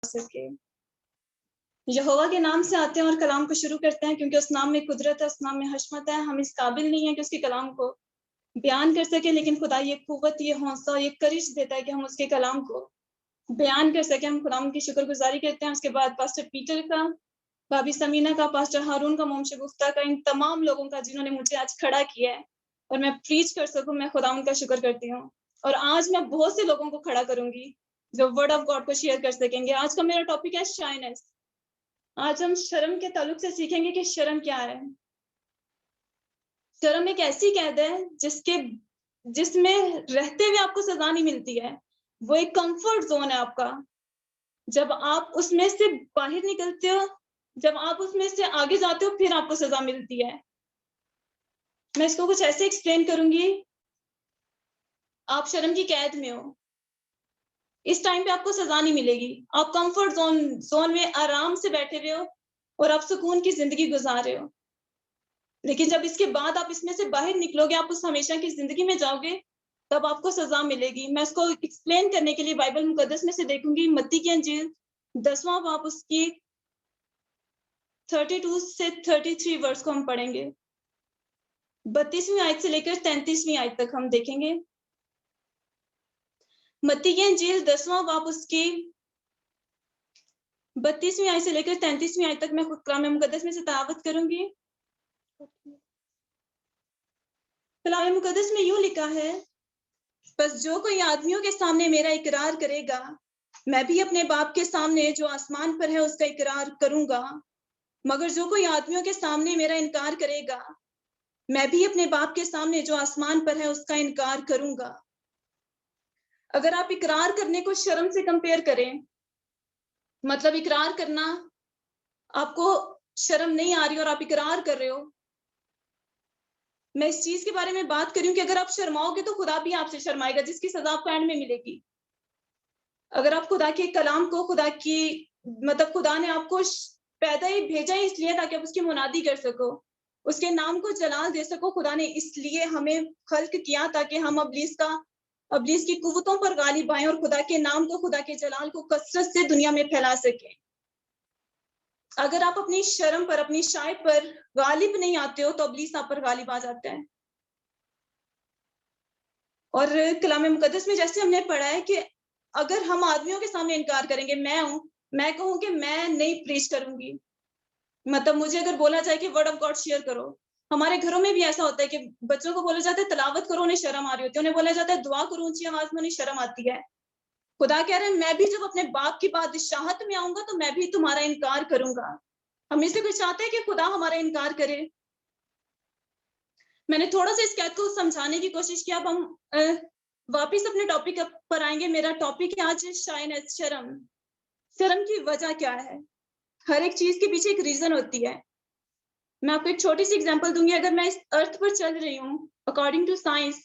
सके। यहोवा के नाम से आते हैं और कलाम को शुरू करते हैं, क्योंकि उस नाम में कुदरत है, उस नाम में हशमत है। हम इस काबिल नहीं है कि उसके कलाम को बयान कर सके, लेकिन खुदा ये कुव्वत, ये हौसला, ये करिश देता है कि हम उसके कलाम को बयान कर सके। हम खुदा की शुक्रगुजारी करते हैं। उसके बाद पास्टर पीटर का, भाभी समीना का, पास्टर हारून का, मोम शगुफ्ता का, इन तमाम लोगों का जिन्होंने मुझे आज खड़ा किया है और मैं प्रीच कर सकूं, मैं खुदा का शुक्र करती हूँ। और आज मैं बहुत से लोगों को खड़ा करूंगी जो वर्ड ऑफ गॉड को शेयर कर सकेंगे। आज का मेरा टॉपिक है शाइनेस। आज हम शर्म के ताल्लुक से सीखेंगे कि शर्म क्या है। शर्म एक ऐसी कैद है जिसमें रहते हुए आपको सजा नहीं मिलती है। वो एक कंफर्ट जोन है आपका। जब आप उसमें से बाहर निकलते हो, जब आप उसमें से आगे जाते हो, फिर आपको सजा मिलती है। मैं इसको कुछ ऐसे एक्सप्लेन करूंगी। आप शर्म की कैद में हो, इस टाइम पे आपको सजा नहीं मिलेगी। आप कंफर्ट जोन में आराम से बैठे हुए हो और आप सुकून की जिंदगी गुजार रहे हो। लेकिन जब इसके बाद आप इसमें से बाहर निकलोगे, आप उस हमेशा की जिंदगी में जाओगे, तब आपको सजा मिलेगी। मैं इसको एक्सप्लेन करने के लिए बाइबल मुकद्दस में से देखूंगी मत्ती की अंजील 10वां बाब, उसकी 32 से 33 वर्स को हम पढ़ेंगे। 32वीं आयत से लेकर 33वीं आयत तक हम देखेंगे। मत्ती की अंजील 10वां बाब, उसकी 32वीं आयत से लेकर 33वीं आयत तक मैं खुद कलाम मुकद्दस में से तिलावत करूंगी। कलाम मुकद्दस में यूं लिखा है, बस जो कोई आदमियों के सामने मेरा इकरार करेगा, मैं भी अपने बाप के सामने जो आसमान पर है उसका इकरार करूंगा। मगर जो कोई आदमियों के सामने मेरा इनकार करेगा, मैं भी अपने बाप के सामने जो आसमान पर है उसका इनकार करूंगा। अगर आप इकरार करने को शर्म से कंपेयर करें, मतलब इकरार करना, आपको शर्म नहीं आ रही और आप इकरार कर रहे हो। मैं इस चीज के बारे में बात करूं कि अगर आप शर्माओगे तो खुदा भी आपसे शर्माएगा, जिसकी सजा आपको एंड में मिलेगी। अगर आप खुदा के कलाम को, खुदा ने आपको पैदा ही भेजा ही इसलिए ताकि आप उसकी मुनादी कर सको, उसके नाम को जलाल दे सको। खुदा ने इसलिए हमें खल्क किया ताकि हम अबलीस की कुव्वतों पर गालिब आए और खुदा के नाम को, खुदा के जलाल को कसरत से दुनिया में फैला सके। अगर आप अपनी शर्म पर, अपनी शाय पर गालिब नहीं आते हो, तो अबलीस आप पर गालिब आ जाता है। और कलाम मुकद्दस में जैसे हमने पढ़ा है कि अगर हम आदमियों के सामने इनकार करेंगे, मैं कहूं कि मैं नहीं प्रीच करूंगी, मतलब मुझे अगर बोला जाए कि वर्ड ऑफ गॉड शेयर करो। हमारे घरों में भी ऐसा होता है कि बच्चों को बोला जाता है तिलावत करो, उन्हें शर्म आ रही होती है। उन्हें बोला जाता है दुआ करो ऊंची आवाज में, उन्हें शर्म आती है। खुदा कह रहे हैं, मैं भी जब अपने बाप की बादशाहत में आऊंगा तो मैं भी तुम्हारा इनकार करूंगा। हम इससे कुछ चाहते हैं कि खुदा हमारा इनकार करे। मैंने थोड़ा सा इस कैद को समझाने की कोशिश की। अब हम वापिस अपने टॉपिक पर आएंगे। मेरा टॉपिक है आज शाइनेस, शर्म। शर्म की वजह क्या है? हर एक चीज के पीछे एक रीजन होती है। मैं आपको एक छोटी सी एग्जांपल दूंगी। अगर मैं इस अर्थ पर चल रही हूँ, अकॉर्डिंग टू साइंस,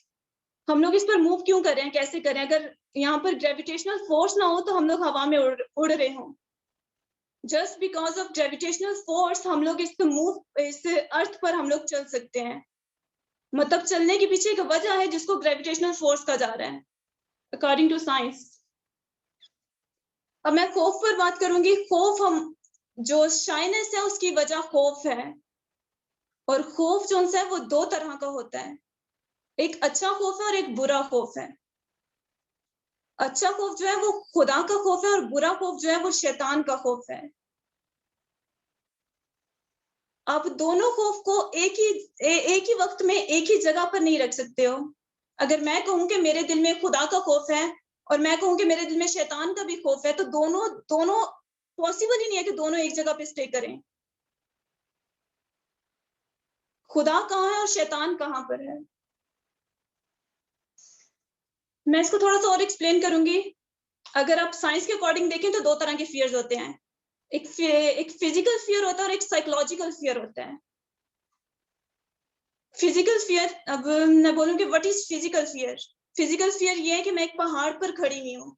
हम लोग इस पर मूव क्यों कर रहे हैं, कैसे कर रहे हैं? अगर यहाँ पर ग्रेविटेशनल फोर्स ना हो तो हम लोग हवा में उड़ रहे हों। Just because of gravitational force हम लोग इस अर्थ पर हम लोग चल सकते हैं। मतलब चलने के पीछे एक वजह है जिसको ग्रेविटेशनल फोर्स कहा जा रहा है, अकॉर्डिंग टू साइंस। अब मैं खौफ पर बात करूंगी। खौफ, हम जो शाइनेस है उसकी वजह खौफ है। और खौफ जो है वो दो तरह का होता है, एक अच्छा खौफ है और एक बुरा खौफ है। अच्छा खौफ जो है वो खुदा का खौफ है और बुरा खौफ जो है वो शैतान का खौफ है। आप दोनों खौफ को एक ही वक्त में एक ही जगह पर नहीं रख सकते हो। अगर मैं कहूं कि मेरे दिल में खुदा का खौफ है और मैं कहूं कि मेरे दिल में शैतान का भी खौफ है, तो दोनों पॉसिबल ही नहीं है कि दोनों एक जगह पे स्टे करें। खुदा कहाँ है और शैतान कहाँ पर है? मैं इसको थोड़ा सा और एक्सप्लेन करूंगी। अगर आप साइंस के अकॉर्डिंग देखें तो दो तरह के फियर्स होते हैं। एक फिजिकल फियर होता है और एक साइकोलॉजिकल फियर होता है। फिजिकल फियर, अब मैं बोलूंगी what is physical fear. Physical fear ये है कि मैं एक पहाड़ पर खड़ी हुई हूँ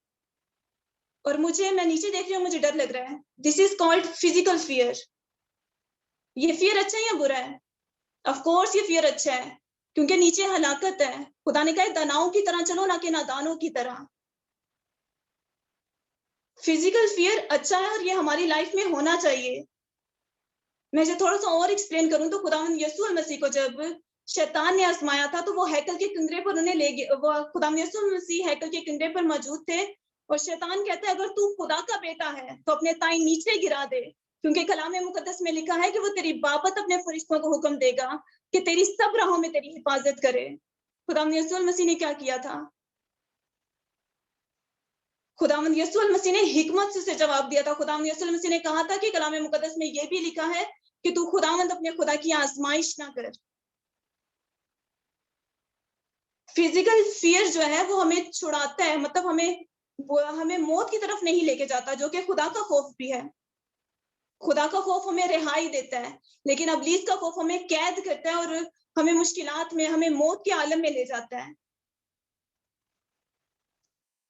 और मैं नीचे देख रही हूँ, मुझे डर लग रहा है। This is called physical fear. ये फियर अच्छा है या बुरा है? ऑफ कोर्स ये फियर अच्छा है, क्योंकि नीचे हलाकत है। खुदा ने कहा दानाओं की तरह चलो, ना कि नादानों की तरह। फिजिकल फियर अच्छा है और ये हमारी लाइफ में होना चाहिए। मैं इसे थोड़ा-सा और एक्सप्लेन करूँ तो खुदावंद यीशु मसीह को जब शैतान ने आज़माया था, तो वो हैकल के किनारे पर उन्हें ले गया। वो खुदावंद यीशु मसीह हैकल के किनारे पर मौजूद थे और शैतान कहता है, अगर तू खुदा का बेटा है, तो अपने ताई नीचे गिरा दे, क्योंकि कलाम मुकद्दस में लिखा है कि वो तेरी बाबत अपने फरिश्तों को हुक्म देगा कि तेरी सब राहों में तेरी हिफाजत करे। खुदावंद यीशु मसीह ने क्या किया था? खुदावंद यीशु मसीह ने हिकमत से उसे जवाब दिया था। खुदावंद यीशु मसीह ने कहा था कि कलाम मुकद्दस में ये भी लिखा है कि तू खुदावंद अपने खुदा की आजमाइश ना कर। फिजिकल फियर जो है वो हमें छुड़ाता है, मतलब हमें मौत की तरफ नहीं लेके जाता, जो कि खुदा का खौफ भी है। खुदा का खौफ हमें रिहाई देता है, लेकिन इब्लीस का खौफ हमें कैद करता है और हमें मुश्किलात में, हमें मौत के आलम में ले जाता है।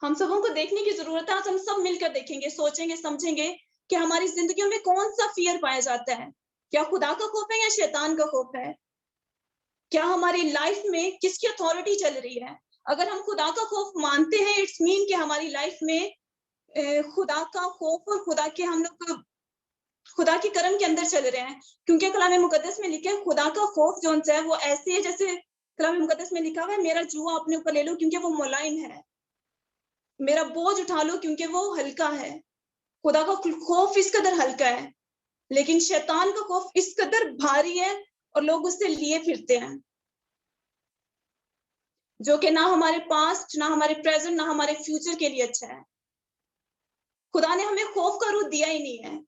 हम सबों को देखने की जरूरत है। आज हम सब मिलकर देखेंगे, सोचेंगे, समझेंगे कि हमारी जिंदगियों में कौन सा फियर पाया जाता है। क्या खुदा का खौफ है या शैतान का खौफ है? क्या हमारी लाइफ में किसकी अथॉरिटी चल रही है? अगर हम खुदा का खौफ मानते हैं, इट्स मीन कि हमारी लाइफ में खुदा का खौफ और हम लोग खुदा के कर्म के अंदर चल रहे हैं। क्योंकि कलाम मुकद्दस में लिखा है, खुदा का खौफ जो है वो ऐसे है जैसे कलाम मुकद्दस में लिखा हुआ है, मेरा जुआ अपने ऊपर ले लो क्योंकि वो मुलायम है, मेरा बोझ उठा लो क्योंकि वो हल्का है। खुदा का खौफ इस कदर हल्का है, लेकिन शैतान का खौफ इस कदर भारी है और लोग उससे लिए फिरते हैं, जो कि ना हमारे पास्ट, ना हमारे प्रेजेंट, ना हमारे फ्यूचर के लिए अच्छा है। खुदा ने हमें खौफ का रूप दिया ही नहीं है।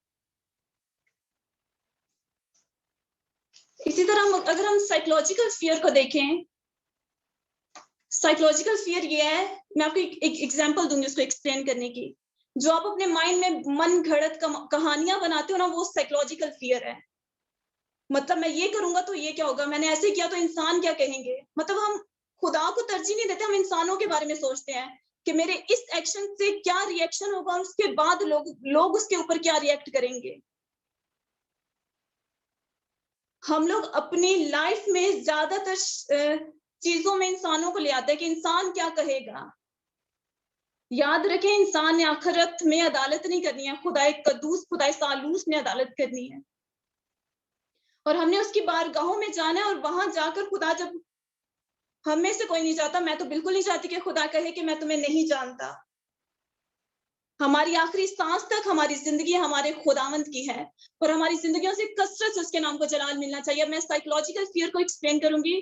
इसी तरह अगर हम साइकोलॉजिकल फियर को देखें, साइकोलॉजिकल फियर ये है, मैं आपको एक एग्जांपल दूंगी उसको एक्सप्लेन करने की। जो आप अपने माइंड में मन घड़त कहानियां बनाते हो ना, वो साइकोलॉजिकल फियर है। मतलब मैं ये करूंगा तो ये क्या होगा, मैंने ऐसे किया तो इंसान क्या कहेंगे। मतलब हम खुदा को तरजीह नहीं देते, हम इंसानों के बारे में सोचते हैं कि मेरे इस एक्शन से क्या रिएक्शन होगा और उसके बाद लोग उसके ऊपर क्या रिएक्ट करेंगे। हम लोग अपनी लाइफ में ज्यादातर चीजों में इंसानों को ले आते हैं कि इंसान क्या कहेगा। याद रखें, इंसान ने आखिरत में अदालत नहीं करनी है, खुदाए कद्दूस, खुदाए सालूस ने अदालत करनी है और हमने उसकी बारगाहों में जाना है। और वहां जाकर खुदा, जब हम में से कोई नहीं चाहता, मैं तो बिल्कुल नहीं चाहती कि खुदा कहे कि मैं तुम्हें नहीं जानता। हमारी आखिरी सांस तक हमारी जिंदगी हमारे खुदावंद की है और हमारी जिंदगियों से कसरत से उसके नाम को जलाल मिलना चाहिए। मैं साइकोलॉजिकल फियर को एक्सप्लेन करूंगी।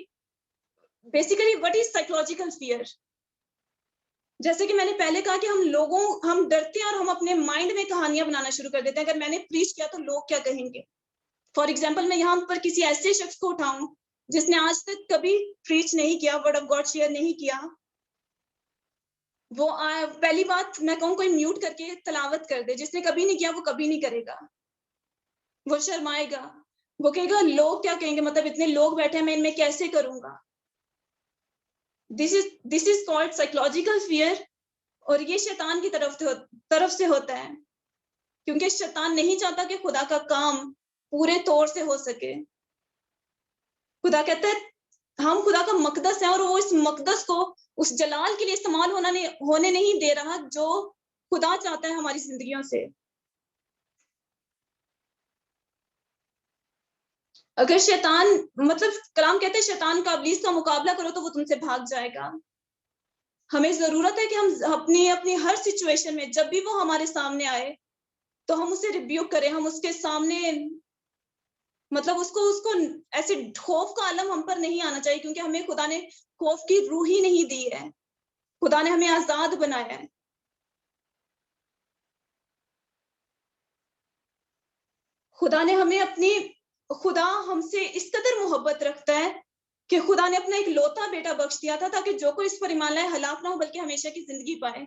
Basically what is psychological fear? जैसे कि मैंने पहले कहा कि हम डरते हैं और हम अपने माइंड में कहानियां बनाना शुरू कर देते हैं। अगर मैंने प्रीच किया तो लोग क्या कहेंगे। फॉर एग्जाम्पल, मैं यहाँ पर किसी ऐसे शख्स को उठाऊं जिसने आज तक कभी प्रीच नहीं किया, वर्ड ऑफ गॉड शेयर नहीं किया। पहली बात मैं कहूँ, कोई म्यूट करके तलावत कर दे, जिसने कभी नहीं किया वो कभी नहीं करेगा, वो शर्माएगा, वो कहेगा लोग क्या कहेंगे, मतलब इतने लोग बैठे हैं, मैं इनमें कैसे करूंगा। This is called psychological fear और ये शैतान की तरफ से होता है, क्योंकि शैतान नहीं चाहता कि खुदा का काम पूरे तौर से हो सके। खुदा कहता है हम खुदा का मकदस है और वो इस मकदस को उस जलाल के लिए इस्तेमाल होने नहीं दे रहा जो खुदा चाहता है हमारी जिंदगियों से। अगर शैतान, मतलब कलाम कहते हैं शैतान का, इब्लीस का मुकाबला करो तो वो तुमसे भाग जाएगा। हमें जरूरत है कि हम अपनी अपनी हर सिचुएशन में जब भी वो हमारे सामने आए तो हम उसे रिब्यूक करें, हम उसके सामने, मतलब उसको उसको ऐसे खौफ का आलम हम पर नहीं आना चाहिए, क्योंकि हमें खुदा ने खौफ की रूह ही नहीं दी है। खुदा ने हमें आजाद बनाया है। खुदा ने हमें अपनी खुदा हमसे इस कदर मोहब्बत रखता है कि खुदा ने अपना एक लौता बेटा बख्श दिया था ताकि जो कोई इस पर ईमान लाए हलाक ना हो बल्कि हमेशा की जिंदगी पाए।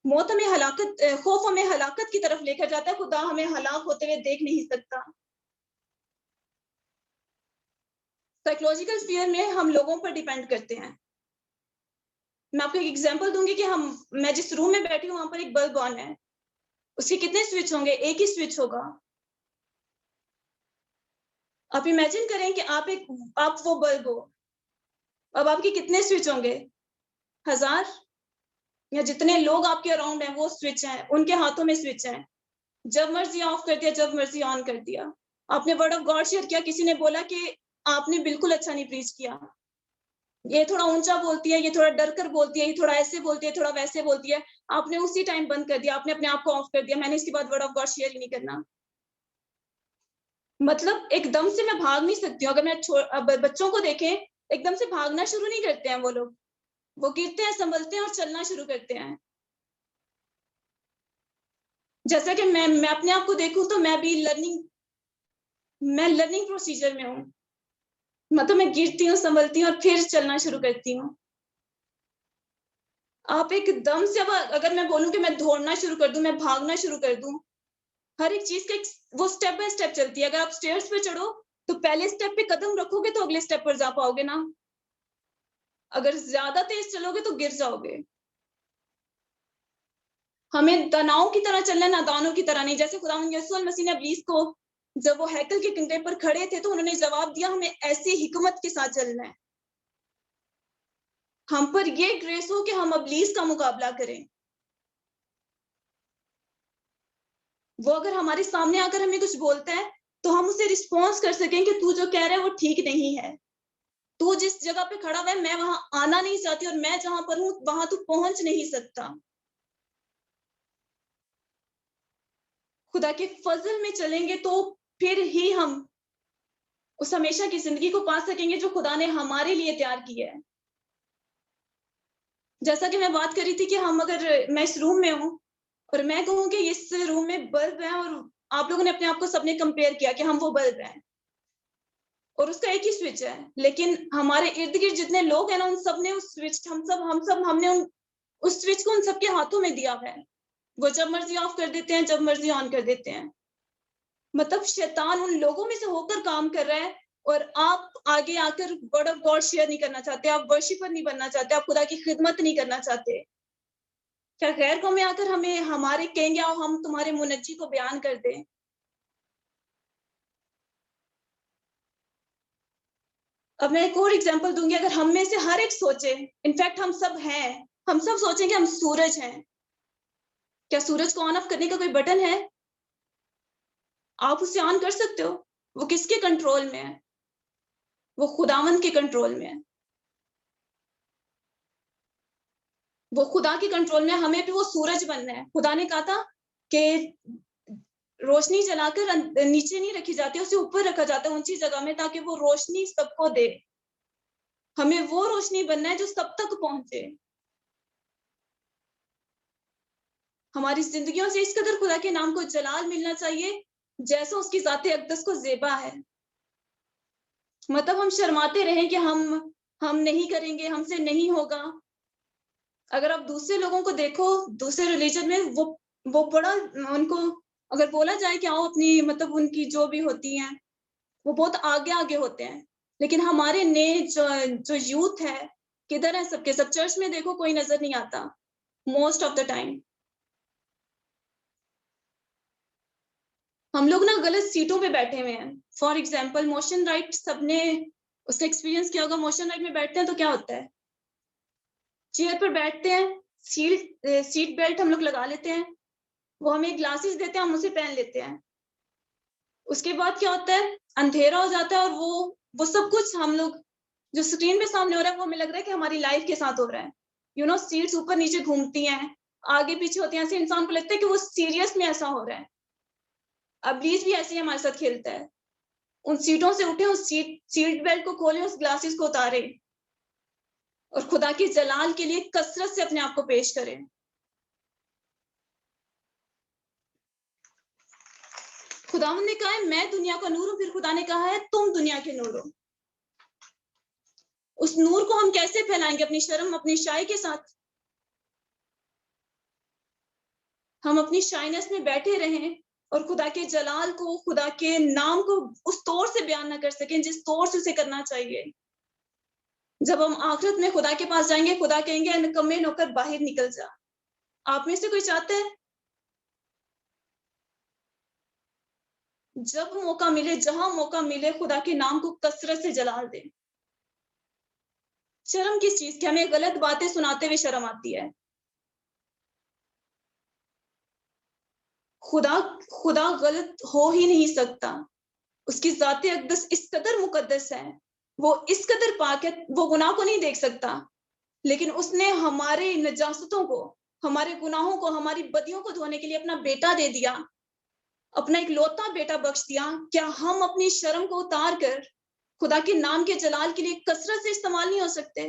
मौत हमें हलाकत, खौफ हमें हलाकत की तरफ लेकर जाता है। खुदा हमें हलाक होते हुए देख नहीं सकता। साइकोलॉजिकल फियर में हम लोगों पर डिपेंड करते हैं। मैं आपको एक एग्जांपल दूंगी कि मैं जिस रूम में बैठी हूँ वहां पर एक बल्ब ऑन है, उसके कितने स्विच होंगे? एक ही स्विच होगा। आप इमेजिन करें कि आप वो बल्ब हो, अब आपके कितने स्विच होंगे? 1000? या जितने लोग आपके अराउंड हैं वो स्विच है, उनके हाथों में स्विच है। जब मर्जी ऑफ कर दिया, जब मर्जी ऑन कर दिया। आपने वर्ड ऑफ गॉड शेयर किया, किसी ने बोला कि आपने बिल्कुल अच्छा नहीं प्रीच किया, ये थोड़ा ऊंचा बोलती है, ये थोड़ा डर कर बोलती है, ये थोड़ा ऐसे बोलती है, थोड़ा वैसे बोलती है। आपने उसी टाइम बंद कर दिया, आपने अपने आप को ऑफ कर दिया, मैंने इसके बाद वर्ड ऑफ गॉड शेयर ही नहीं करना। मतलब एकदम से मैं भाग नहीं सकती हूँ। अगर मैं बच्चों को देखें, एकदम से भागना शुरू नहीं करते हैं वो लोग, वो गिरते हैं, संभलते हैं और चलना शुरू करते हैं। जैसा कि मैं अपने आप को देखूं तो मैं लर्निंग प्रोसीजर में हूँ। मतलब मैं गिरती हूँ, संभलती हूँ और फिर चलना शुरू करती हूँ। आप एकदम से, अब अगर मैं बोलूं कि मैं दौड़ना शुरू कर दूं, मैं भागना शुरू कर दूं, हर एक चीज का वो स्टेप बाय स्टेप चलती है। अगर आप स्टेयर्स पे चढ़ो तो पहले स्टेप पे कदम रखोगे तो अगले स्टेप पर जा पाओगे ना। अगर ज्यादा तेज चलोगे तो गिर जाओगे। हमें दानवों की तरह चलना है, नादानों की तरह नहीं। जैसे खुदावंद यीशु मसीह ने इब्लीस को, जब वो हैकल के किनारे पर खड़े थे तो उन्होंने जवाब दिया, हमें ऐसी हिकमत के साथ चलना है। हम पर ये ग्रेस हो कि हम इब्लीस का मुकाबला करें। वो अगर हमारे सामने आकर हमें कुछ बोलता है तो हम उसे रिस्पॉन्स कर सकें कि तू जो कह रहा है वो ठीक नहीं है। तू जिस जगह पे खड़ा हुआ है मैं वहां आना नहीं चाहती, और मैं जहां पर हूं वहां तू पहुंच नहीं सकता। खुदा के फजल में चलेंगे तो फिर ही हम उस हमेशा की जिंदगी को पा सकेंगे जो खुदा ने हमारे लिए तैयार की है। जैसा कि मैं बात कर रही थी कि हम, अगर मैं इस रूम में हूं और मैं कहूं कि इस रूम में बल्ब है, और आप लोगों ने अपने आप को सबने कंपेयर किया कि हम वो बल्ब हैं और उसका एक ही स्विच है, लेकिन हमारे इर्द गिर्द जितने लोग हैं ना, उन सब ने उस स्विच, हमने उस स्विच को उन सबके हाथों में दिया है। वो जब मर्जी ऑफ कर देते हैं, जब मर्जी ऑन कर देते हैं। मतलब शैतान उन लोगों में से होकर काम कर रहा है, और आप आगे आकर वर्ड ऑफ गॉड शेयर नहीं करना चाहते, आप वर्शिपर नहीं बनना चाहते, आप खुदा की खिदमत नहीं करना चाहते। क्या गैर कौम में आकर हमें हमारे कहेंगे आओ हम तुम्हारे मुनज्जी को बयान कर दें। अब मैं एक और एग्जांपल दूंगी। अगर हम में से हर एक सोचे, इनफैक्ट हम सब हैं, हम सब सोचेंगे हम सूरज हैं। क्या सूरज को ऑन ऑफ करने का कोई बटन है? आप उसे ऑन कर सकते हो? वो किसके कंट्रोल में है? वो खुदावंद के कंट्रोल में है। वो खुदा के कंट्रोल में। हमें भी वो सूरज बनना है। खुदा ने कहा था कि रोशनी जलाकर नीचे नहीं रखी जाती, उसे ऊपर रखा जाता है ऊंची जगह में, ताकि वो रोशनी सबको दे। हमें वो रोशनी बनना है जो सब तक पहुंचे। हमारी जिंदगियों से इस कदर खुदा के नाम को जलाल मिलना चाहिए जैसा उसकी जाते अक़दस को ज़ेबा है। मतलब हम शर्माते रहें कि हम नहीं करेंगे, हमसे नहीं होगा। अगर आप दूसरे लोगों को देखो, दूसरे रिलीजन में, वो बड़ा, उनको अगर बोला जाए कि आओ अपनी, मतलब उनकी जो भी होती हैं, वो बहुत आगे-आगे होते हैं। लेकिन हमारे नए जो यूथ है, किधर है सबके सब? चर्च में देखो कोई नज़र नहीं आता मोस्ट ऑफ द टाइम। हम लोग ना गलत सीटों पे बैठे हुए हैं। फॉर एग्जाम्पल मोशन राइट, सबने उसका एक्सपीरियंस किया होगा। मोशन राइट में बैठते हैं तो क्या होता है? चेयर पर बैठते हैं, सीट बेल्ट हम लोग लगा लेते हैं, वो हमें ग्लासेस देते हैं, हम उसे पहन लेते हैं। उसके बाद क्या होता है? अंधेरा हो जाता है, और वो सब कुछ हम लोग, जो स्क्रीन पे सामने हो रहा है, वो हमें लग रहा है कि हमारी लाइफ के साथ हो रहा है। सीट्स ऊपर नीचे घूमती हैं, आगे पीछे होती हैं, ऐसे इंसान को लगता है कि वो सीरियस में ऐसा हो रहा है। इब्लीस भी ऐसे ही हमारे साथ खेलता है। उन सीटों से उठे, उस सीट बेल्ट को खोले, उस ग्लासेस को उतारे और खुदा के जलाल के लिए कसरत से अपने आप को पेश करें। खुदावंद ने कहा है मैं दुनिया का नूर हूं, फिर खुदा ने कहा है तुम दुनिया के नूर हो। उस नूर को हम कैसे फैलाएंगे? अपनी शर्म, अपनी शाई के साथ। हम अपनी शाइनेस में बैठे रहें और खुदा के जलाल को, खुदा के नाम को उस तौर से बयान ना कर सकें जिस तौर से उसे करना चाहिए। जब हम आखिरत में खुदा के पास जाएंगे, खुदा कहेंगे निकम्मे नौकर बाहर निकल जा। आप में से कोई चाहता है जब मौका मिले, जहां मौका मिले, खुदा के नाम को कसरत से जलाल दे? शर्म किस चीज की? हमें गलत बातें सुनाते हुए शर्म आती है। खुदा खुदा गलत हो ही नहीं सकता। उसकी ज़ाते अक़दस इस कदर मुक़द्दस है, वो इस कदर पाक है, वो गुनाह को नहीं देख सकता। लेकिन उसने हमारे नजासतों को, हमारे गुनाहों को, हमारी बदियों को धोने के लिए अपना बेटा दे दिया, अपना इकलौता बेटा बख्श दिया। क्या हम अपनी शर्म को उतार कर खुदा के नाम के जलाल के लिए कसरत से इस्तेमाल नहीं हो सकते?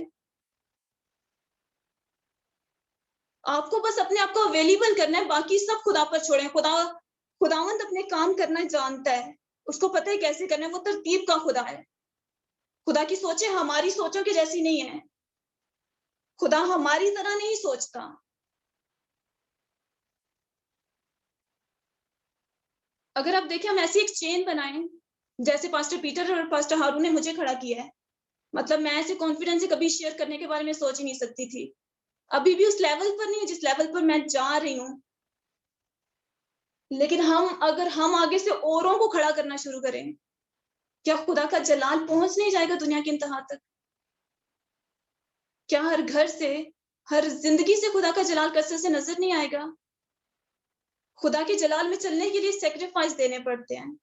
आपको बस अपने आप को अवेलेबल करना है, बाकी सब खुदा पर छोड़ें। खुदावंद अपने काम करना जानता है, उसको पता है कैसे करना है, वो तरतीब का खुदा है। खुदा की सोचें हमारी सोचों की जैसी नहीं है। खुदा हमारी तरह नहीं सोचता। अगर आप देखें, हम ऐसी एक चेन बनाएं, जैसे पास्टर पीटर और पास्टर हारून ने मुझे खड़ा किया है। मतलब मैं ऐसे कॉन्फिडेंस से कभी शेयर करने के बारे में सोच ही नहीं सकती थी। अभी भी उस लेवल पर नहीं, जिस लेवल पर मैं जा रही हूँ। लेकिन अगर हम आगे से औरों को खड़ा करना शुरू करें, क्या खुदा का जलाल पहुंच नहीं जाएगा दुनिया की इंतहा तक? क्या हर घर से, हर जिंदगी से खुदा का जलाल कसरत से नजर नहीं आएगा? खुदा के जलाल में चलने के लिए सैक्रिफाइस देने पड़ते हैं।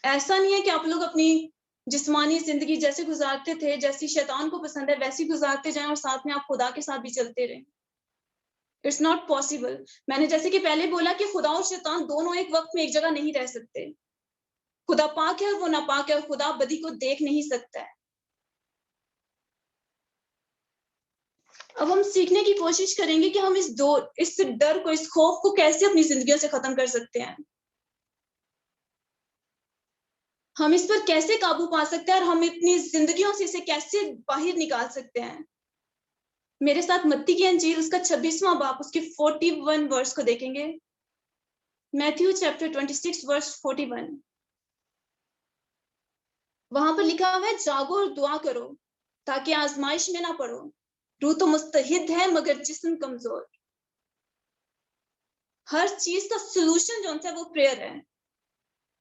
ऐसा नहीं है कि आप लोग अपनी जिस्मानी जिंदगी जैसे गुजारते थे, जैसी शैतान को पसंद है, वैसी गुजारते जाएं और साथ में आप खुदा के साथ भी चलते रहें। It's not possible. मैंने जैसे कि पहले बोला कि खुदा और शैतान दोनों एक वक्त में एक जगह नहीं रह सकते। खुदा पाक है और वो नापाक है, और खुदा बदी को देख नहीं सकता है। अब हम सीखने की कोशिश करेंगे कि हम इस डर को, इस खौफ को कैसे अपनी जिंदगियों से खत्म कर सकते हैं। हम इस पर कैसे काबू पा सकते हैं और हम अपनी जिंदगियों से इसे कैसे बाहर निकाल सकते हैं। मेरे साथ मत्ती की अंजील उसका 26वां बाब उसके 41 वर्स को देखेंगे। Matthew chapter 26 verse 41। वहां पर लिखा हुआ है, जागो और दुआ करो ताकि आजमाइश में ना पड़ो। रूह तो मुस्तहिद है मगर जिस्म कमजोर। हर चीज का सोल्यूशन जो है वो प्रेयर है।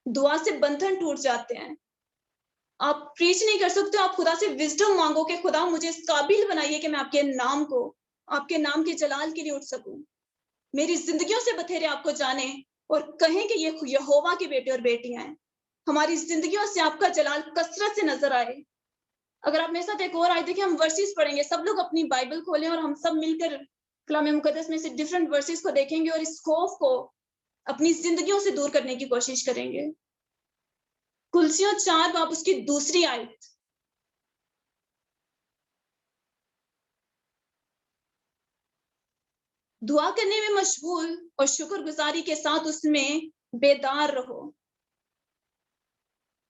दुआ से बंधन टूट जाते हैं। आप प्रीच नहीं कर सकते, आप खुदा से विजडम मांगो कि खुदा मुझे इस काबिल बनाइए कि मैं आपके नाम को, आपके नाम के जलाल के लिए उठ सकूं। मेरी जिंदगियों से बथेरे आपको जाने और कहें कि ये यहोवा के बेटे और बेटियां हैं। हमारी जिंदगियों से आपका जलाल कसरत से नजर आए। अगर आप मेरे साथ एक और आए, देखिए हम वर्सेस पढ़ेंगे। सब लोग अपनी बाइबल खोलें और हम सब मिलकर कलाम मुकद्दस में से डिफरेंट वर्सेस को देखेंगे और इस खौफ को अपनी जिंदगियों से दूर करने की कोशिश करेंगे। कुलसियों 4 बाब उसकी दूसरी आयत। दुआ करने में मशगूल और शुक्रगुजारी के साथ उसमें बेदार रहो।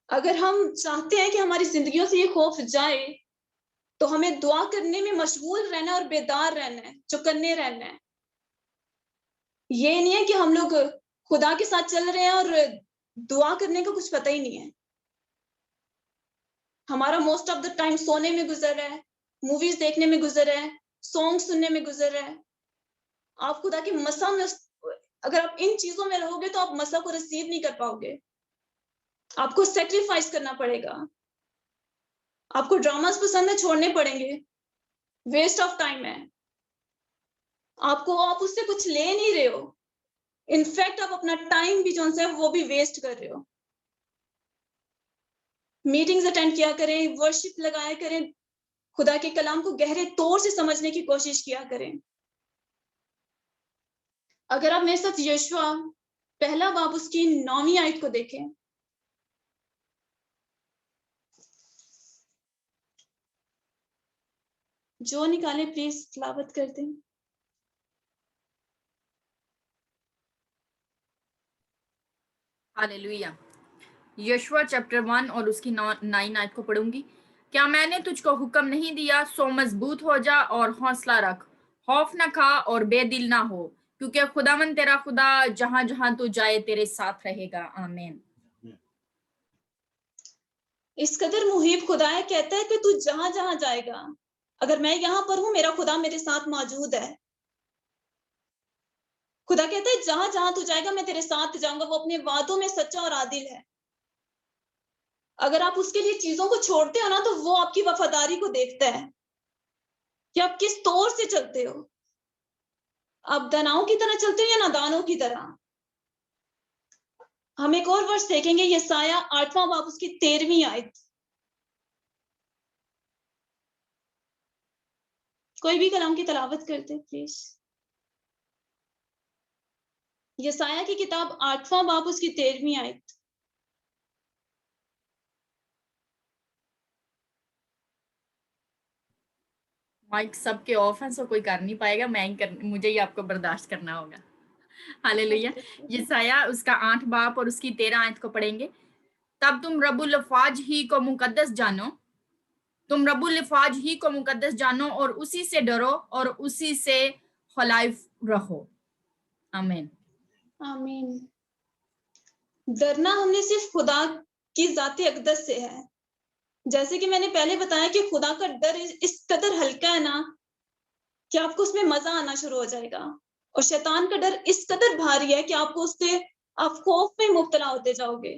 अगर हम चाहते हैं कि हमारी जिंदगियों से ये खौफ जाए, तो हमें दुआ करने में मशगूल रहना और बेदार रहना है, चौकन्ने रहना है। ये नहीं है कि हम लोग खुदा के साथ चल रहे हैं और दुआ करने का कुछ पता ही नहीं है। हमारा मोस्ट ऑफ द टाइम सोने में गुजर रहा है, मूवीज देखने में गुजर रहा है, सॉन्ग सुनने में गुजर रहा है। आप खुदा के मसा में, अगर आप इन चीजों में रहोगे तो आप मसा को रिसीव नहीं कर पाओगे। आपको सेक्रीफाइस करना पड़ेगा। आपको ड्रामास पसंद है, छोड़ने पड़ेंगे। वेस्ट ऑफ टाइम है। आप उससे कुछ ले नहीं रहे हो। इनफैक्ट आप अपना टाइम भी जो है वो भी वेस्ट कर रहे हो। मीटिंग्स अटेंड किया करें, वर्शिप लगाया करें, खुदा के कलाम को गहरे तौर से समझने की कोशिश किया करें। अगर आप मेरे साथ यशवा पहला बाब उसकी 9वीं आयत को देखें। जो निकाले प्लीज तिलावत कर दें। हालेलुया। यशवा चैप्टर 1 और उसकी 9 आयत को पढ़ूंगी। क्या मैंने तुझको हुक्म नहीं दिया, सो मजबूत हो जा और हौसला रख। खौफ न खा और बेदिल ना हो, क्योंकि खुदावन तेरा खुदा जहां जहां तू जाए तेरे साथ रहेगा। आमीन। इस कदर मुहीब खुदा है, कहता है कि तू जहां जहां जाएगा, अगर मैं यहाँ पर हूं, मेरा खुदा मेरे साथ मौजूद है। खुदा कहता है जहां जहां तू जाएगा मैं तेरे साथ जाऊंगा। वो अपने वादों में सच्चा और आदिल है। अगर आप उसके लिए चीजों को छोड़ते हो ना, तो वो आपकी वफादारी को देखता है कि आप किस तौर से चलते हो। आप दानाओं की तरह चलते हो या नादानों की तरह। हम एक और वर्ष देखेंगे, यशायाह 8वां बाब उसकी 13वीं आयत। कोई भी कलाम की तलावत करते प्लीज। यशायाह की किताब 8वां बाब उसकी 13वीं आयत। माइक सबके ऑफ है, सो कोई कर नहीं पाएगा, मुझे ही आपको बर्दाश्त करना होगा। हालेलुया। यशायाह उसका 8 बाब और उसकी 13 आयत को पढ़ेंगे। तब तुम रब्बुल अफ़वाज ही को मुकद्दस जानो, तुम रब्बुल अफ़वाज ही को मुकद्दस जानो और उसी से डरो और उसी से खौफ रखो। आमीन। आमीन। डरना हमने सिर्फ खुदा की जाती अक़दस से है। जैसे कि मैंने पहले बताया कि खुदा का डर इस कदर हल्का है ना कि आपको उसमें मजा आना शुरू हो जाएगा, और शैतान का डर इस कदर भारी है कि आपको उससे आप खौफ में मुब्तला होते जाओगे।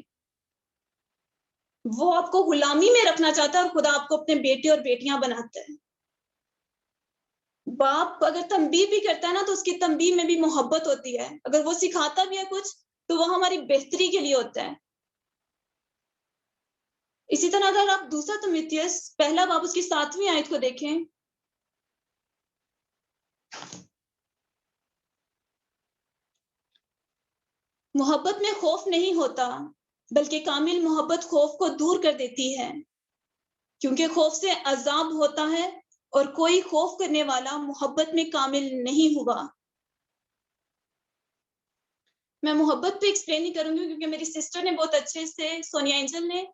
वो आपको गुलामी में रखना चाहता है और खुदा आपको अपने बेटे और बेटियां बनाता है। बाप अगर तंबीह भी करता है ना, तो उसकी तंबीह में भी मोहब्बत होती है। अगर वो सिखाता भी है कुछ, तो वो हमारी बेहतरी के लिए होता है। इसी तरह अगर आप दूसरा तिमुथियुस पहला बाब उसकी 7वीं आयत को देखें, मोहब्बत में खौफ नहीं होता, बल्कि कामिल मोहब्बत खौफ को दूर कर देती है, क्योंकि खौफ से अजाब होता है और कोई खौफ करने वाला मोहब्बत में कामिल नहीं हुआ। मैं मोहब्बत पे एक्सप्लेन नहीं करूंगी, क्योंकि मेरी सिस्टर ने बहुत अच्छे से, सोनिया एंजल ने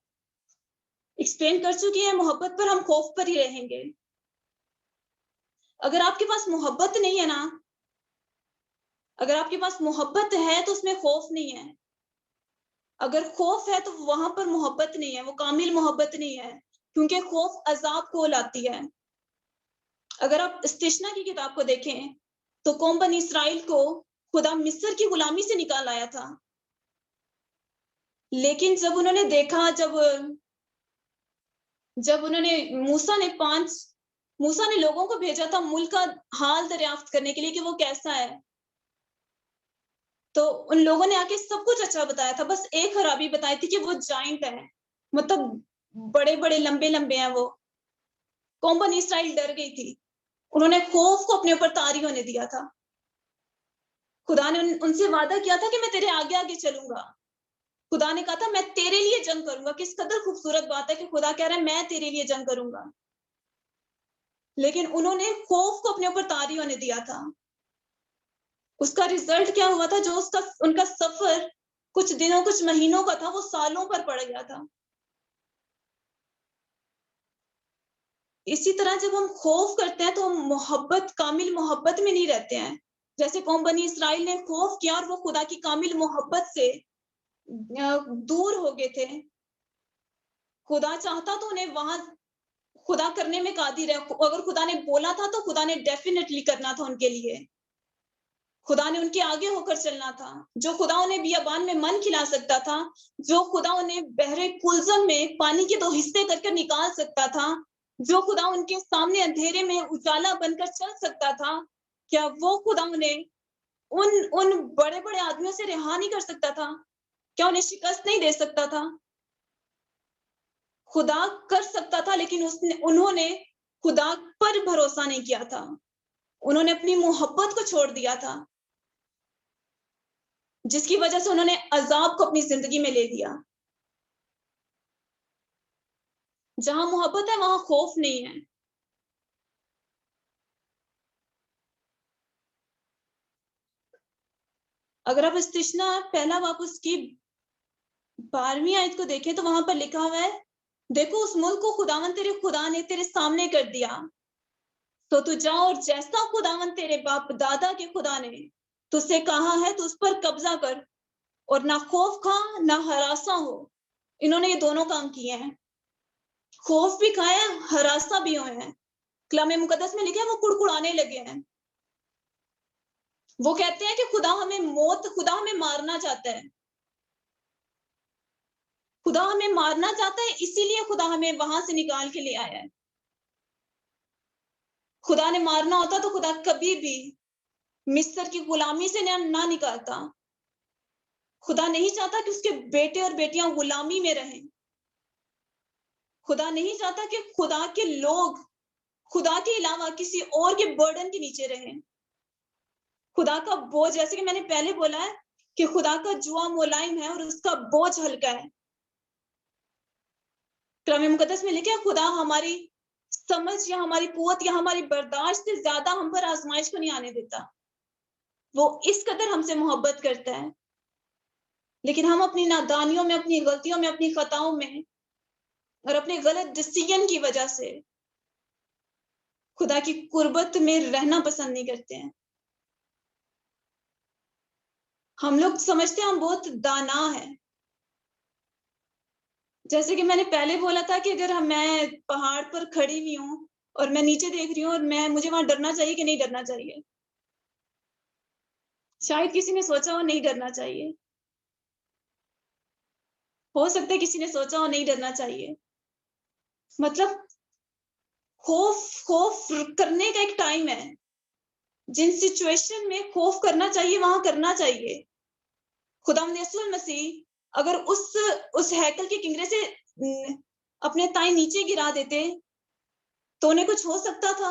एक्सप्लेन कर चुकी है। मोहब्बत पर हम खौफ पर ही रहेंगे। अगर आपके पास मोहब्बत नहीं है ना, अगर आपके पास मोहब्बत है तो उसमें खौफ नहीं है। अगर खौफ है तो वहां पर मोहब्बत नहीं है, वो कामिल मोहब्बत नहीं है, क्योंकि खौफ अजाब को लाती है। अगर आप इस्तिश्ना की किताब को देखें, तो कौम बनी इसराइल को खुदा मिस्र की गुलामी से निकाल आया था, लेकिन जब उन्होंने देखा, जब उन्होंने मूसा ने लोगों को भेजा था मुल्क का हाल दरियाफ्त करने के लिए कि वो कैसा है, तो उन लोगों ने आके सब कुछ अच्छा बताया था, बस एक खराबी बताई थी कि वो जाइंट है, मतलब बड़े बड़े लंबे लंबे हैं वो। कौम बनी इसराइल डर गई थी, उन्होंने खौफ को अपने ऊपर तारी होने दिया था। खुदा ने उनसे वादा किया था कि मैं तेरे आगे आगे चलूंगा। खुदा ने कहा था मैं तेरे लिए जंग करूंगा। किस कदर खूबसूरत बात है कि खुदा कह रहा है मैं तेरे लिए जंग करूंगा, लेकिन उन्होंने खौफ को अपने ऊपर तारी होने दिया था। उसका रिजल्ट क्या हुआ था? जो उनका सफर कुछ दिनों कुछ महीनों का था, वो सालों पर पड़ गया था। इसी तरह जब हम खौफ करते हैं तो हम कामिल मोहब्बत में नहीं रहते हैं। जैसे कौम बनी इसराइल ने खौफ किया और वो खुदा की कामिल मोहब्बत से दूर हो गए थे। खुदा चाहता तो उन्हें वहां खुदा करने में कादिर है। अगर खुदा ने बोला था तो खुदा ने डेफिनेटली करना था उनके लिए। खुदा ने उनके आगे होकर चलना था। जो खुदा उन्हें बियाबान में मन खिला सकता था, जो खुदा उन्हें बहरे कुलजम में पानी के 2 हिस्से करके निकाल सकता था, जो खुदा उनके सामने अंधेरे में उजाला बनकर चल सकता था, क्या वो खुदा उन्हें उन उन बड़े बड़े आदमियों से रिहा नहीं कर सकता था? क्या उन्हें शिकस्त नहीं दे सकता था? खुदा कर सकता था, लेकिन उन्होंने खुदा पर भरोसा नहीं किया था। उन्होंने अपनी मोहब्बत को छोड़ दिया था, जिसकी वजह से उन्होंने अजाब को अपनी जिंदगी में ले लिया। जहां मोहब्बत है वहां खौफ नहीं है। अगर आप इस्तिश्ना पहला बाब उसकी 12वीं आयत को देखें, तो वहां पर लिखा हुआ है, देखो उस मुल्क को खुदावन तेरे खुदा ने तेरे सामने कर दिया, तो तू जा और जैसा खुदावन तेरे बाप दादा के खुदा ने तुझसे कहा है तो उस पर कब्जा कर, और ना खौफ खा ना हरासा हो। इन्होंने ये दोनों काम किए हैं, खौफ भी खाया, हरासा भी हुए हैं। कलाम मुकद्दस में लिखा है वो कुड़कुड़ाने लगे हैं। वो कहते हैं कि खुदा हमें मारना चाहता है। खुदा हमें मारना चाहता है, इसीलिए खुदा हमें वहां से निकाल के ले आया है। खुदा ने मारना होता तो खुदा कभी भी मिस्र की गुलामी से ना निकालता। खुदा नहीं चाहता कि उसके बेटे और बेटियां गुलामी में रहें। खुदा नहीं चाहता कि खुदा के लोग खुदा के अलावा किसी और के बर्डन के नीचे रहें। खुदा का बोझ, जैसे कि मैंने पहले बोला है कि खुदा का जुआ मुलायम है और उसका बोझ हल्का है। कलाम मुकद्दस में लिखा है खुदा हमारी समझ या हमारी कुवत या हमारी बर्दाश्त से ज्यादा हम पर आजमाइश को नहीं आने देता। वो इस कदर हमसे मोहब्बत करता है, लेकिन हम अपनी नादानियों में, अपनी गलतियों में, अपनी खताओं में और अपने गलत डिसीजन की वजह से खुदा की कुर्बत में रहना पसंद नहीं करते हैं। हम लोग समझते हैं हम बहुत दाना है। जैसे कि मैंने पहले बोला था कि अगर मैं पहाड़ पर खड़ी हुई हूँ और मैं नीचे देख रही हूँ और मुझे वहां डरना चाहिए कि नहीं डरना चाहिए? शायद किसी ने सोचा हो नहीं डरना चाहिए, हो सकता है किसी ने सोचा हो नहीं डरना चाहिए। मतलब खौफ खौफ करने का एक टाइम है। जिन सिचुएशन में खौफ करना चाहिए वहां करना चाहिए। खुदावंद यीशु मसीह अगर उस हैकल के किंगरे से अपने ताई नीचे गिरा देते तो उन्हें कुछ हो सकता था,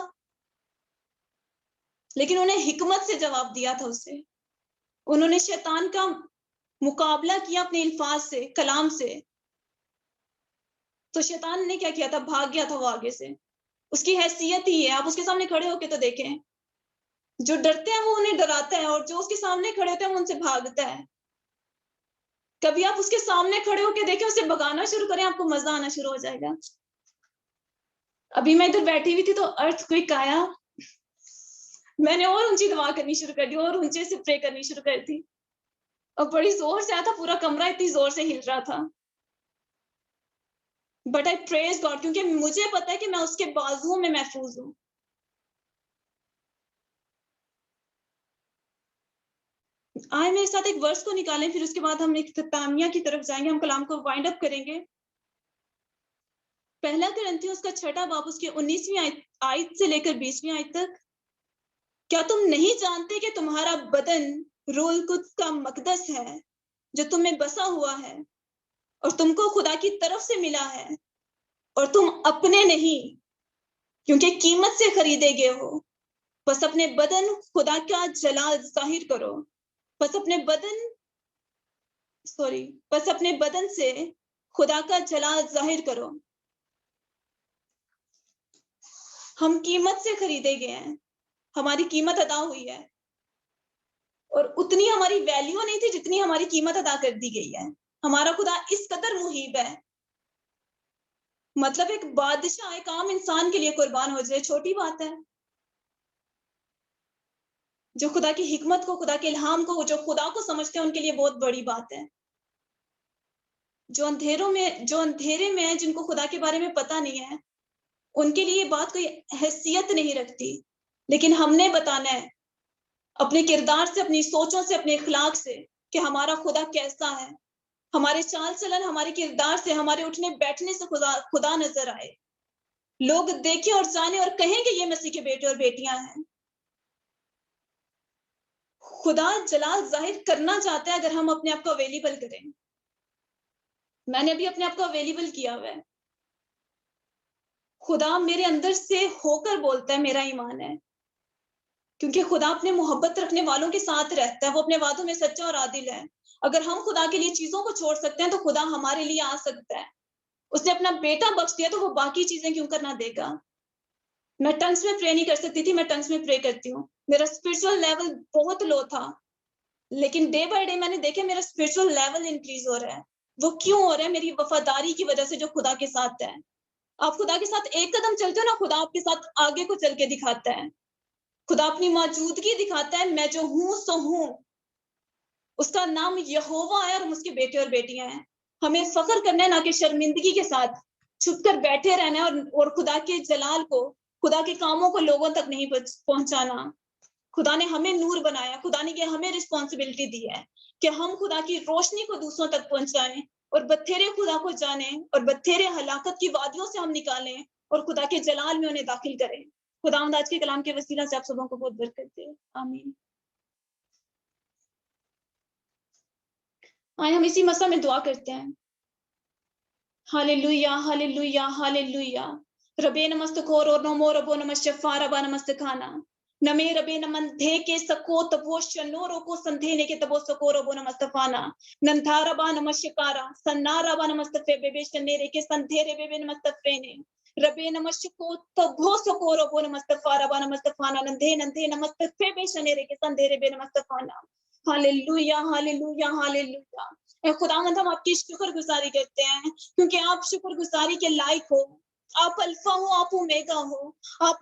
लेकिन उन्हें हिकमत से जवाब दिया था उसे। उन्होंने शैतान का मुकाबला किया अपने अल्फाज से, कलाम से। तो शैतान ने क्या किया था? भाग गया था वो आगे से। उसकी हैसियत ही है। आप उसके सामने खड़े होके तो देखें, जो डरते हैं वो उन्हें डराता है और जो उसके सामने खड़े होते हैं वो उनसे भागता है। कभी आप उसके सामने खड़े होके देखें, उसे भगाना शुरू करें, आपको मजा आना शुरू हो जाएगा। अभी मैं इधर बैठी हुई थी तो अर्थक्वेक आया, मैंने और ऊंची दुआ करनी शुरू कर दी और ऊंचे से प्रे करनी शुरू कर दी और बड़ी जोर से आया था। पूरा कमरा इतनी जोर से हिल रहा था। बट आई प्रेज गॉड, क्योंकि मुझे पता है कि मैं उसके बाजुओं में महफूज हूँ। आए मेरे साथ एक वर्स को निकालें, फिर उसके बाद हम एक तामिया की तरफ जाएंगे। हम कलाम को वाइंड अप करेंगे। पहला कुरिन्थियों उसका 6 बाब उसके 19वीं आयत से लेकर 20वीं आयत तक। क्या तुम नहीं जानते कि तुम्हारा बदन रूह कुद्स का मकदस है जो तुम में बसा हुआ है और तुमको खुदा की तरफ से मिला है और तुम अपने नहीं, क्योंकि कीमत से खरीदे गए हो। बस अपने बदन खुदा का जलाल जाहिर करो। बस अपने बदन बस अपने बदन से खुदा का जलाल जाहिर करो। हम कीमत से खरीदे गए हैं, हमारी कीमत अदा हुई है और उतनी हमारी वैल्यू नहीं थी जितनी हमारी कीमत अदा कर दी गई है। हमारा खुदा इस कदर मुहीब है। मतलब एक बादशाह एक आम इंसान के लिए कुर्बान हो जाए छोटी बात है। जो खुदा की हिकमत को, खुदा के इल्हाम को, जो खुदा को समझते हैं उनके लिए बहुत बड़ी बात है। जो अंधेरे में है, जिनको खुदा के बारे में पता नहीं है, उनके लिए ये बात कोई हैसियत नहीं रखती। लेकिन हमने बताना है अपने किरदार से, अपनी सोचों से, अपने इखलाक से कि हमारा खुदा कैसा है। हमारे चाल चलन, हमारे किरदार से, हमारे उठने बैठने से खुदा नजर आए। लोग देखें और जाने और कहें कि ये मसीह के बेटे और बेटियां हैं। खुदा जलाल जाहिर करना चाहता है अगर हम अपने आप को अवेलेबल करें। मैंने अभी अपने आप को अवेलेबल किया हुआ है। खुदा मेरे अंदर से होकर बोलता है, मेरा ईमान है, क्योंकि खुदा अपने मोहब्बत रखने वालों के साथ रहता है। वो अपने वादों में सच्चा और आदिल है। अगर हम खुदा के लिए चीजों को छोड़ सकते हैं तो खुदा हमारे लिए आ सकता है। उसने अपना बेटा बख्श दिया तो वो बाकी चीजें क्यों करना देगा। मैं टंग्स में प्रे नहीं कर सकती थी, मैं टंग्स में प्रे करती हूँ। मेरा स्पिरिचुअल लेवल बहुत लो था, लेकिन डे बाय डे मैंने देखा मेरा स्पिरिचुअल लेवल इंक्रीज हो रहा है। वो क्यों हो रहा है? मेरी वफादारी की वजह से जो खुदा के साथ है। आप खुदा के साथ एक कदम चलते हो ना, खुदा आपके साथ आगे को चल के दिखाता है। खुदा अपनी मौजूदगी दिखाता है। मैं जो हूं सो हूं। उसका नाम यहोवा है और हम उसके बेटे और बेटियां हैं। हमें फख्र करना है, ना कि शर्मिंदगी के साथ छुप कर बैठे रहना है और खुदा के जलाल को, खुदा के कामों को लोगों तक नहीं पहुंचाना। खुदा ने हमें नूर बनाया। खुदा ने हमें रिस्पॉन्सिबिलिटी दी है कि हम खुदा की रोशनी को दूसरों तक पहुंचाएं और बत्थेरे खुदा को जाने और बत्थेरे हलाकत की वादियों से हम निकालें और खुदा के जलाल में उन्हें दाखिल करें। खुदावंद आज के कलाम के वसीला से आप सबों को बहुत बरकत दे। आमीन। आए हम इसी मसा में दुआ करते हैं। Hallelujah hallelujah hallelujah. रबे नमस्त खोर और नमो रबो नमस्त फारबा नमस्त खाना नमे रबे नमन धे के सको तबो शनोरो को संधेने के तबो सको रबो नमस्त फाना नंधारबा नमस्कारा सन्नारबा नमस्त फे बेबे शनेरे के संधेरे बेबे नमस्त फेने रबे नमस्त को तबो सको रबो नमस्त फारबा नमस्त फाना नंधे नंधे नमस्त फे बे शनेरे के संधेरे बे नमस्त फाना। Hallelujah hallelujah hallelujah. खुदावंद हम आपकी शुक्रगुजारी करते हैं क्योंकि आप शुक्रगुजारी के लायक हो। आप अल्फा हो, आप ओमेगा हो, आप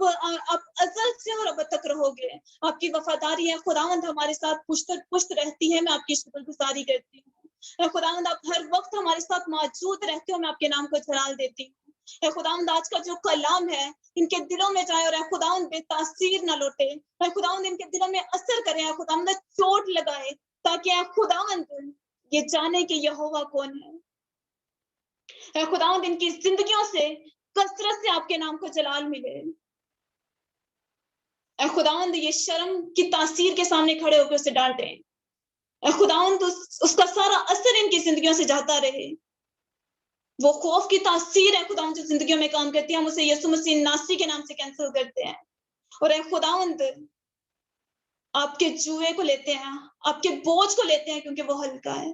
अज़ल से और अब तक रहोगे। आपकी वफादारी है खुदावंद हमारे साथ पुष्ट रहती है। मैं आपकी शुक्रगुजारी करती हूँ खुदावंद, आप हर वक्त हमारे साथ मौजूद रहते हो। मैं आपके नाम को जलाल देती हूँ खुदावंद। आज का जो कलाम है इनके दिलों में जाए और खुदावंद बेतासीर ना लौटे। खुदावंद इनके दिलों में असर करे, खुदावंद चोट लगाए, ताकि खुदावंद ये जाने कि यहोवा कौन है। खुदावंद इनकी जिंदगियों से कसरत से आपके नाम को जलाल मिले। खुदावंद ये शर्म की तासीर के सामने खड़े होकर उसे डांटे। खुदावंद उसका सारा असर इनकी जिंदगियों से जाता रहे। वो खौफ की तासीर है खुदावंद जो जिंदगियों में काम करती है, हम उसे यीशु मसीह नासरी के नाम से कैंसिल करते हैं। और खुदावंद आपके जुए को लेते हैं, आपके बोझ को लेते हैं, क्योंकि वो हल्का है।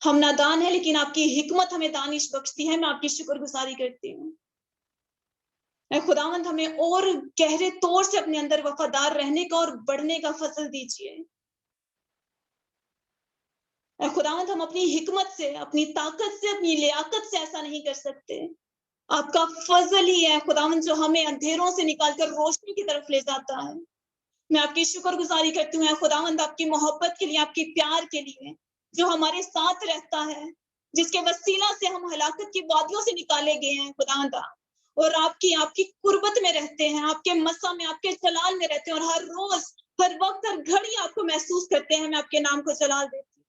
हम नादान है लेकिन आपकी हिकमत हमें दानिश बख्शती है। मैं आपकी शुक्रगुजारी करती हूँ खुदावंद। हमें और गहरे तौर से अपने अंदर वफादार रहने का और बढ़ने का फजल दीजिए खुदावंद। हम अपनी हिकमत से, अपनी ताकत से, अपनी लियाकत से ऐसा नहीं कर सकते। आपका फजल ही है खुदावंद जो हमें अंधेरों से निकालकर रोशनी की तरफ ले जाता है। मैं आपकी शुक्रगुजारी करती हूँ खुदावंद, आपकी मोहब्बत के लिए, आपकी प्यार के लिए जो हमारे साथ रहता है, जिसके वसीला से हम हलाकत की वादियों से निकाले गए हैं खुदावंद, और आपकी कुर्बत में रहते हैं, आपके मसा में, आपके जलाल में रहते हैं, और हर रोज, हर वक्त, हर घड़ी आपको महसूस करते हैं। मैं आपके नाम को जलाल देती हूँ।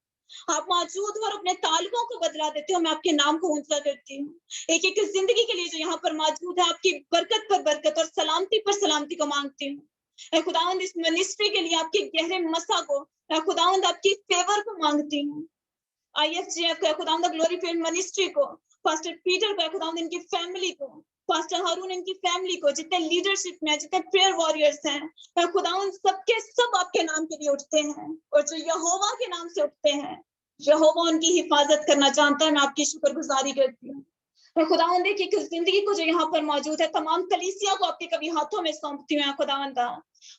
आप मौजूद हो और अपने तालिबों को बदला देते हो। मैं आपके नाम को ऊंचा करती हूँ। एक एक जिंदगी के लिए जो यहाँ पर मौजूद है, आपकी बरकत पर बरकत और सलामती पर सलामती को मांगती हूँ खुदावंद। इस मिनिस्ट्री के लिए आपके गहरे मसा को खुदावंद, आपकी फेवर को मांगती हूँ। IFGF को खुदावंद, ग्लोरी फील्ड मिनिस्ट्री को, पास्टर पीटर को खुदावंद, इनकी फैमिली को, पास्टर हारून इनकी फैमिली को, जितने लीडरशिप में, जितने प्रेयर वॉरियर्स हैं खुदावंद, सबके सब आपके नाम के लिए उठते हैं, और जो यहोवा के नाम से उठते हैं, यहोवा उनकी हिफाजत करना जानता है। मैं आपकी शुक्रगुजारी करती हूँ खुदावंद। एक जिंदगी को जो यहाँ पर मौजूद है, तमाम कलीसिया को आपके कभी हाथों में सौंपती हूँ खुदावंद।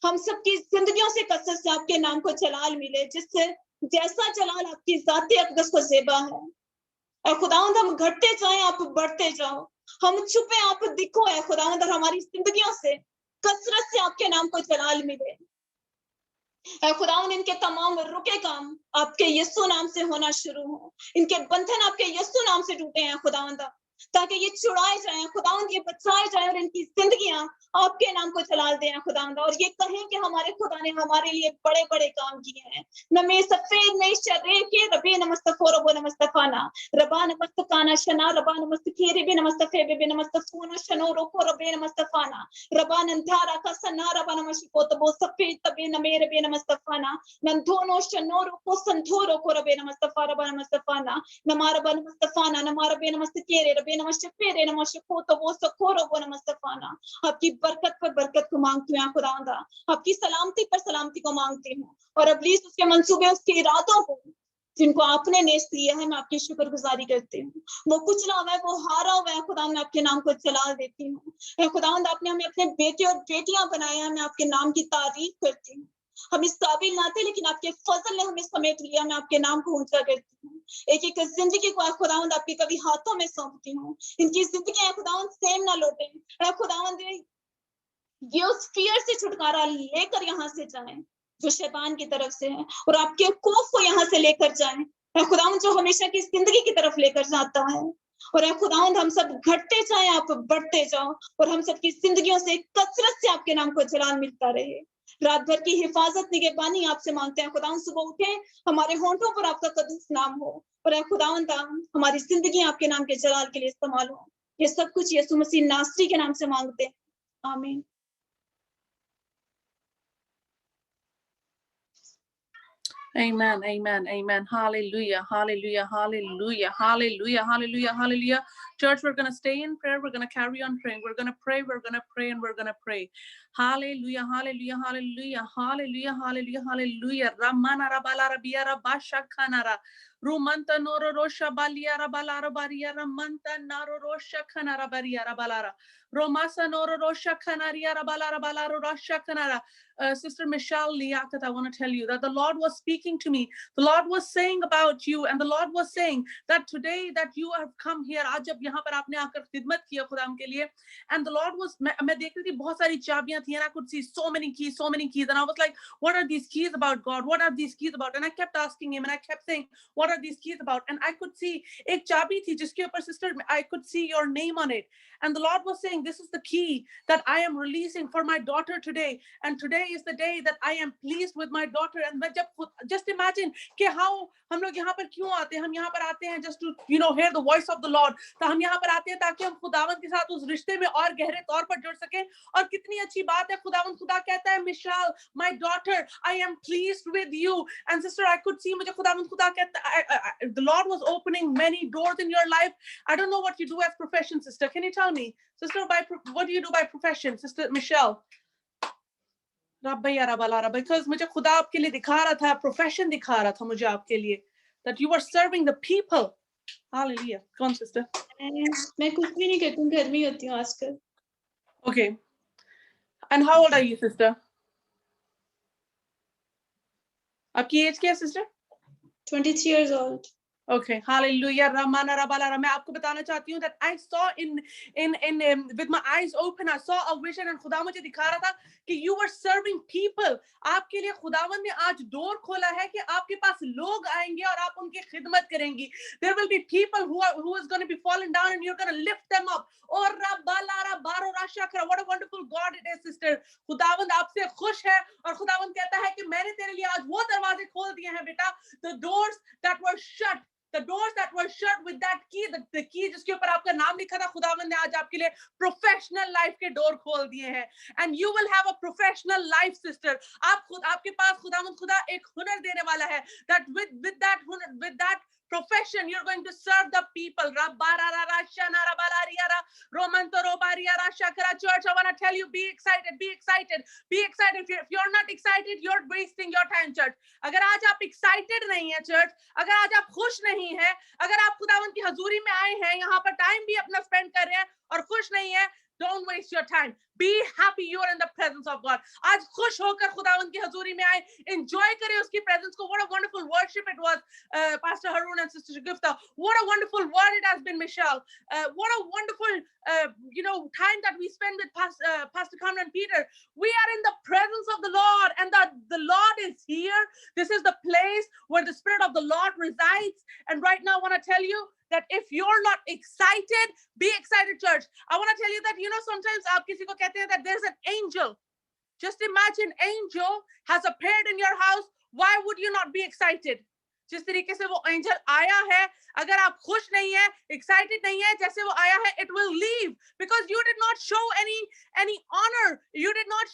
हम सबकी जिंदगियों से कसरत से आपके नाम को जलाल मिले, जिससे जैसा जलाल आपकी जाते अकदस को ज़ेबा है खुदावंद। हम घटते जाएं, आप बढ़ते जाओ। हम छुपे, आप दिखो खुदावंद, और हमारी जिंदगियों से कसरत से आपके नाम को जलाल मिले खुदावंद। इनके तमाम रुके काम आपके यीशु नाम से होना शुरू हो। इनके बंधन आपके यीशु नाम से टूटे हैं खुदावंद, ताकि ये छुड़ाए जाएं खुदावंद, ये बचाए जाएं, और इनकी जिंदगियां आपके नाम को जलाल दें खुदावंद, और ये कहें कि हमारे खुदा ने हमारे लिए बड़े बड़े काम किए हैं। नमे सफेद नई शरे के रबे नमस्तफो रबो नमस्तफाना रबा नमस्तकाना शना रबा नमस्तखेरे बे नमस्तफे बे नमस्तफोना शनो रोको रबे नमस्तफाना रबा नंधारा का सना रबा नमस्को तबो सफेद तबे नमे रबे नमस्तफाना नंधोनो शनो रोको संधो रोको रबे नमस्तफा रबा नमस्तफाना नमारा बन नमस्तफाना नमारा बे नमस्तकेरे रबे नमस्तफेरे नमस्को तबो सको रबो नमस्तफाना। आपकी बरकत पर बरकत को मांगती हूँ खुदावंद, आपकी सलामती पर सलामती को मांगती हूँ, और अब्लीस उसके मंसूबे, उसके इरादों को जिनको आपने नेस्त दिया है, मैं आपकी शुक्रगुजारी करती हूँ। वो कुचला हुआ है, वो हारा हुआ है खुदा, मैं आपके नाम को जलाल देती हूँ खुदावंद। आपने हमें अपने बेटे और बेटियां बनाया है, मैं आपके नाम की तारीफ करती हूँ। हम इस काबिल ना थे, लेकिन आपके फजल ने हमें समेट लिया। मैं आपके नाम को ऊंचा करती हूँ। एक एक जिंदगी को खुदावंद आपके कभी हाथों में सौंपती हूँ। इनकी जिंदगी खुदावंद सेम ना लौटे खुदावंद, ये उस फियर से छुटकारा लेकर यहाँ से जाएं जो शैतान की तरफ से है, और आपके खौफ को यहाँ से लेकर जाएं खुदावंद, जो हमेशा की जिंदगी की तरफ लेकर जाता है। और खुदावंद, हम सब घटते जाएं, आप बढ़ते जाओ, और हम सबकी जिंदगियों से कसरत से आपके नाम को जलाल मिलता रहे। रात भर की हिफाजत निगहबानी आपसे मांगते हैं खुदावंद। सुबह उठे, हमारे होंठों पर आपका कदूस नाम हो, और खुदावंद हमारी जिंदगी आपके नाम के जलाल के लिए इस्तेमाल हो। ये सब कुछ यीशु मसीह नासरी के नाम से मांगते हैं, आमीन। Amen, amen, amen. Hallelujah, hallelujah, hallelujah, hallelujah, hallelujah, hallelujah. Church, we're going to stay in prayer. We're going to carry on praying. We're going to pray, and we're going to pray. Hallelujah, hallelujah, hallelujah, hallelujah, hallelujah, hallelujah. Ramana rabala rabia rabasha kanara. Rumanta noro rosha balia rabala rabaria ramanta naro rosha kanara baria rabalara. Romasa noro rosha kanaria rabala rabala rosha kanara. Sister Michelle Liakat, I want to tell you that the Lord was speaking to me. The Lord was saying about you, and the Lord was saying that today that you have come here, आज जब यहाँ पर आपने आकर खिदमत किया खुदाम के लिए, and the Lord was, मैं देख रही थी बहुत सारी चाबियां थी, and I could see so many keys, and I was like, what are these keys about, God? What are these keys about? And I kept asking him, and I kept saying, what are these keys about? And I could see एक चाबी थी जिसके ऊपर sister, I could see your name on it, and the Lord was saying, this is the key that I am releasing for my daughter today, and today is the day that I am pleased with my daughter. And just imagine कि how हम लोग यहाँ पर क्यों आते हैं? हम यहाँ पर आते हैं just to hear the voice of the Lord. तो हम यहाँ पर आते हैं ताकि हम खुदावंद के साथ उस रिश्ते में और गहरे तौर पर जुड़ सकें. और कितनी अच्छी बात है, खुदा कहता है, Michelle, my daughter, I am pleased with you. And sister, I could see मुझे खुदा कहता, the Lord was opening many doors in your life. I don't know what you do as profession, sister. Can you tell me, sister, what do you do by profession, sister Michelle? Because मुझे खुदा आपके लिए दिखा रहा था, profession दिखा रहा था मुझे आपके लिए, that you were serving the people. Hallelujah. Come on, sister. मैं कुछ भी नहीं करती हूँ, घर में होती हूँ आजकल. Okay. And how old are you, sister? आपकी एज क्या है, sister? 23 years old. Okay, hallelujah. Ramana rabalara. मैं आपको बताना चाहती हूँ that I saw in with my eyes open, I saw a vision, and खुदा मुझे दिखा रहा था कि you were serving people. आपके लिए खुदावंद ने आज डोर खोला है कि आपके पास लोग आएंगे और आप उनकी खिदमत करेंगी. There will be people who is going to be falling down, and you're going to lift them up. और रबालारा बारो राशाकरा. What a wonderful God it is, sister. खुदावंद आपसे खुश है, और खुदावंद कहता है कि मैंने तेरे लिए आज वो दरवाजे खोल दिए हैं बेटा. The doors that were shut. The doors that were shut with that key, the key जिसके ऊपर आपका नाम लिखा था, खुदावंद ने आज आपके लिए professional life के डोर खोल दिए हैं. And you will have a professional life, sister. आपके पास खुदा एक हुनर देने वाला है. That with that हुनर, with that profession, you're going to serve the people. Church, I want to tell you, be excited, be excited, be excited. If you're not excited, you're wasting your time, church. अगर आज आप excited नहीं है, church, अगर आज आप खुश नहीं है, अगर आप खुदावंद की हजूरी में आए हैं, यहाँ पर टाइम भी अपना स्पेंड कर रहे हैं और खुश नहीं है, don't waste your time. Be happy you are in the presence of God. आज खुश होकर खुदावंद की हजूरी में आए, enjoy करें उसकी presence को. What a wonderful worship it was, Pastor Harun and Sister Shagufta. What a wonderful word it has been, Michelle. What a wonderful time that we spend with Pastor Cameron Peter. We are in the presence of the Lord, and the Lord is here. This is the place where the Spirit of the Lord resides. And right now I want to tell you that if you're not excited, be excited, church. I want to tell you that, sometimes आप किसी को कहते हैं that there's an angel. Just imagine, angel has appeared in your house. Why would you not be excited? जिस तरीके से वो angel आया है, अगर आप खुश नहीं है, excited नहीं है, जैसे वो आया है, it will leave because you did not show any honor. You did not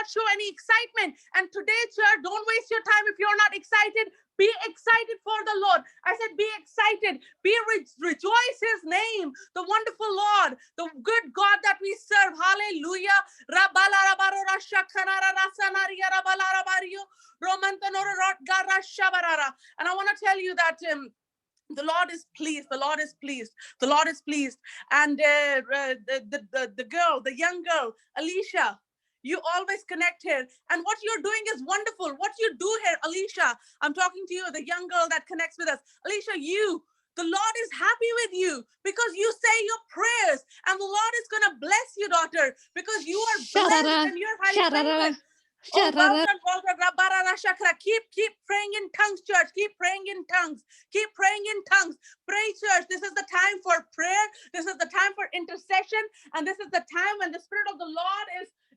show any excitement. And today, church, don't waste your time if you're not excited. Be excited for the Lord. I said, be excited. Rejoice His name, the wonderful Lord, the good God that we serve. Hallelujah. And I want to tell you that the Lord is pleased. The Lord is pleased. The Lord is pleased. And the young girl, Alicia, you always connect here. And what you're doing is wonderful. What you do here, Alicia, I'm talking to you, the young girl that connects with us. Alicia, the Lord is happy with you because you say your prayers. And the Lord is going to bless you, daughter, because you are blessed and you're highly favored. Oh, well done. Keep praying in tongues, church. Keep praying in tongues. Keep praying in tongues. Pray, church. This is the time for prayer. This is the time for intercession. And this is the time when the Spirit of the Lord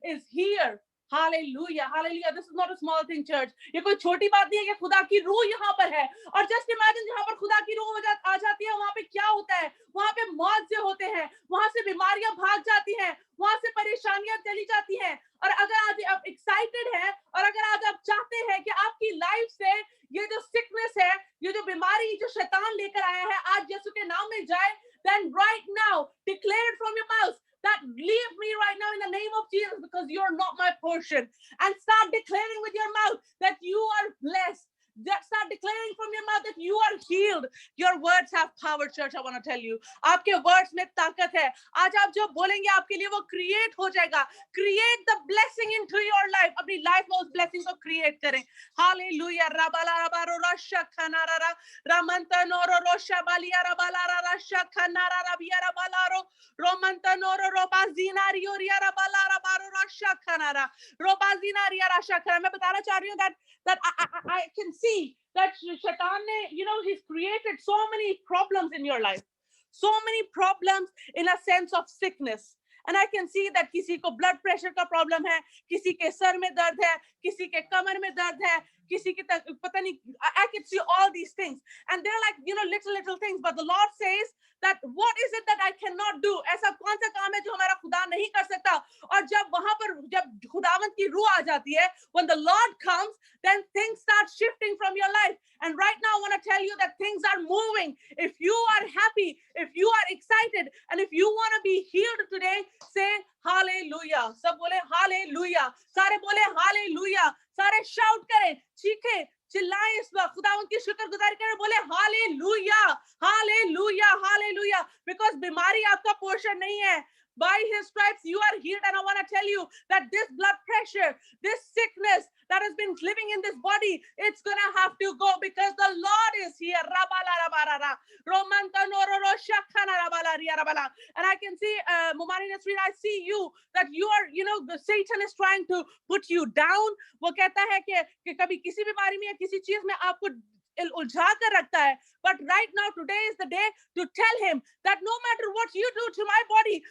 is here. Hallelujah, hallelujah. This is not a small thing, church. ये कोई छोटी बात नहीं है कि खुदा की रूह यहाँ पर है. और just imagine जहाँ पर खुदा की रूह आ जाती है, वहाँ पे क्या होता है? वहाँ पे मौत से होते हैं, वहाँ से बीमारियां भाग जाती हैं, वहाँ से परेशानियां चली जाती हैं. और अगर आज आप excited हैं और अगर आज आप चाहते हैं कि आपकी लाइफ से ये जो सिकनेस है, ये जो बीमारी जो शैतान लेकर आया है, आज यीशु के नाम में जाए, then right now declare it from your mouth that leave me right now in the name of Jesus, because you are not my portion, and start declaring with your mouth that you are blessed. Start declaring from your mouth that you are healed. Your words have power, church. I want to tell you, आपके words में ताकत है. आज आप जो बोलेंगे आपके लिए वो create हो जाएगा. Create the blessing into your life. अपनी life में उस blessing को create करें. Hallelujah. Rabala rabaro rasha khanara ramanta noro rosha balia rabala rasha khanara rabia rabalaro romanta noro robazina rioria rabala rabaro rasha khanara robazina ria rasha khanara. मैं बताना चाह रही हूँ that I can see that Shaitan ne, he's created so many problems in your life. So many problems in a sense of sickness. And I can see that किसी को blood pressure का problem है, किसी के sir में दर्द है, किसी के कमर में दर्द है, किसी के पता नहीं, I can see all these things. And they're like, little things. But the Lord says that what is it that I cannot do? ऐसा कौन सा काम है जो हमारा खुदा नहीं कर सकता? और जब वहां पर जब खुदावंत की रूह आ जाती है, when the Lord comes, then things start shifting from your life. And right now I want to tell you that things are moving. If you are happy, if you are excited, and if you want to be healed today, say hallelujah. सब बोले hallelujah. सारे बोले hallelujah. सारे shout करें, चीखें, चिल्लाएं इस वक्त, खुदावंत की शुक्रगुजारी करें, बोले हालेलुया, हालेलुया, हालेलुया. Because बीमारी आपका पोर्शन नहीं है. By his stripes you are healed. And I want to tell you that this blood pressure, this sickness that has been living in this body, it's gonna have to go, because the Lord is here. And I can see, Mumani Nasreen, I see you, that you are, the Satan is trying to put you down. वो कहता है कि कभी किसी बीमारी में या किसी चीज में आपको उलझा कर रखता है. But right now, today is the day to tell him that no matter what you do to my body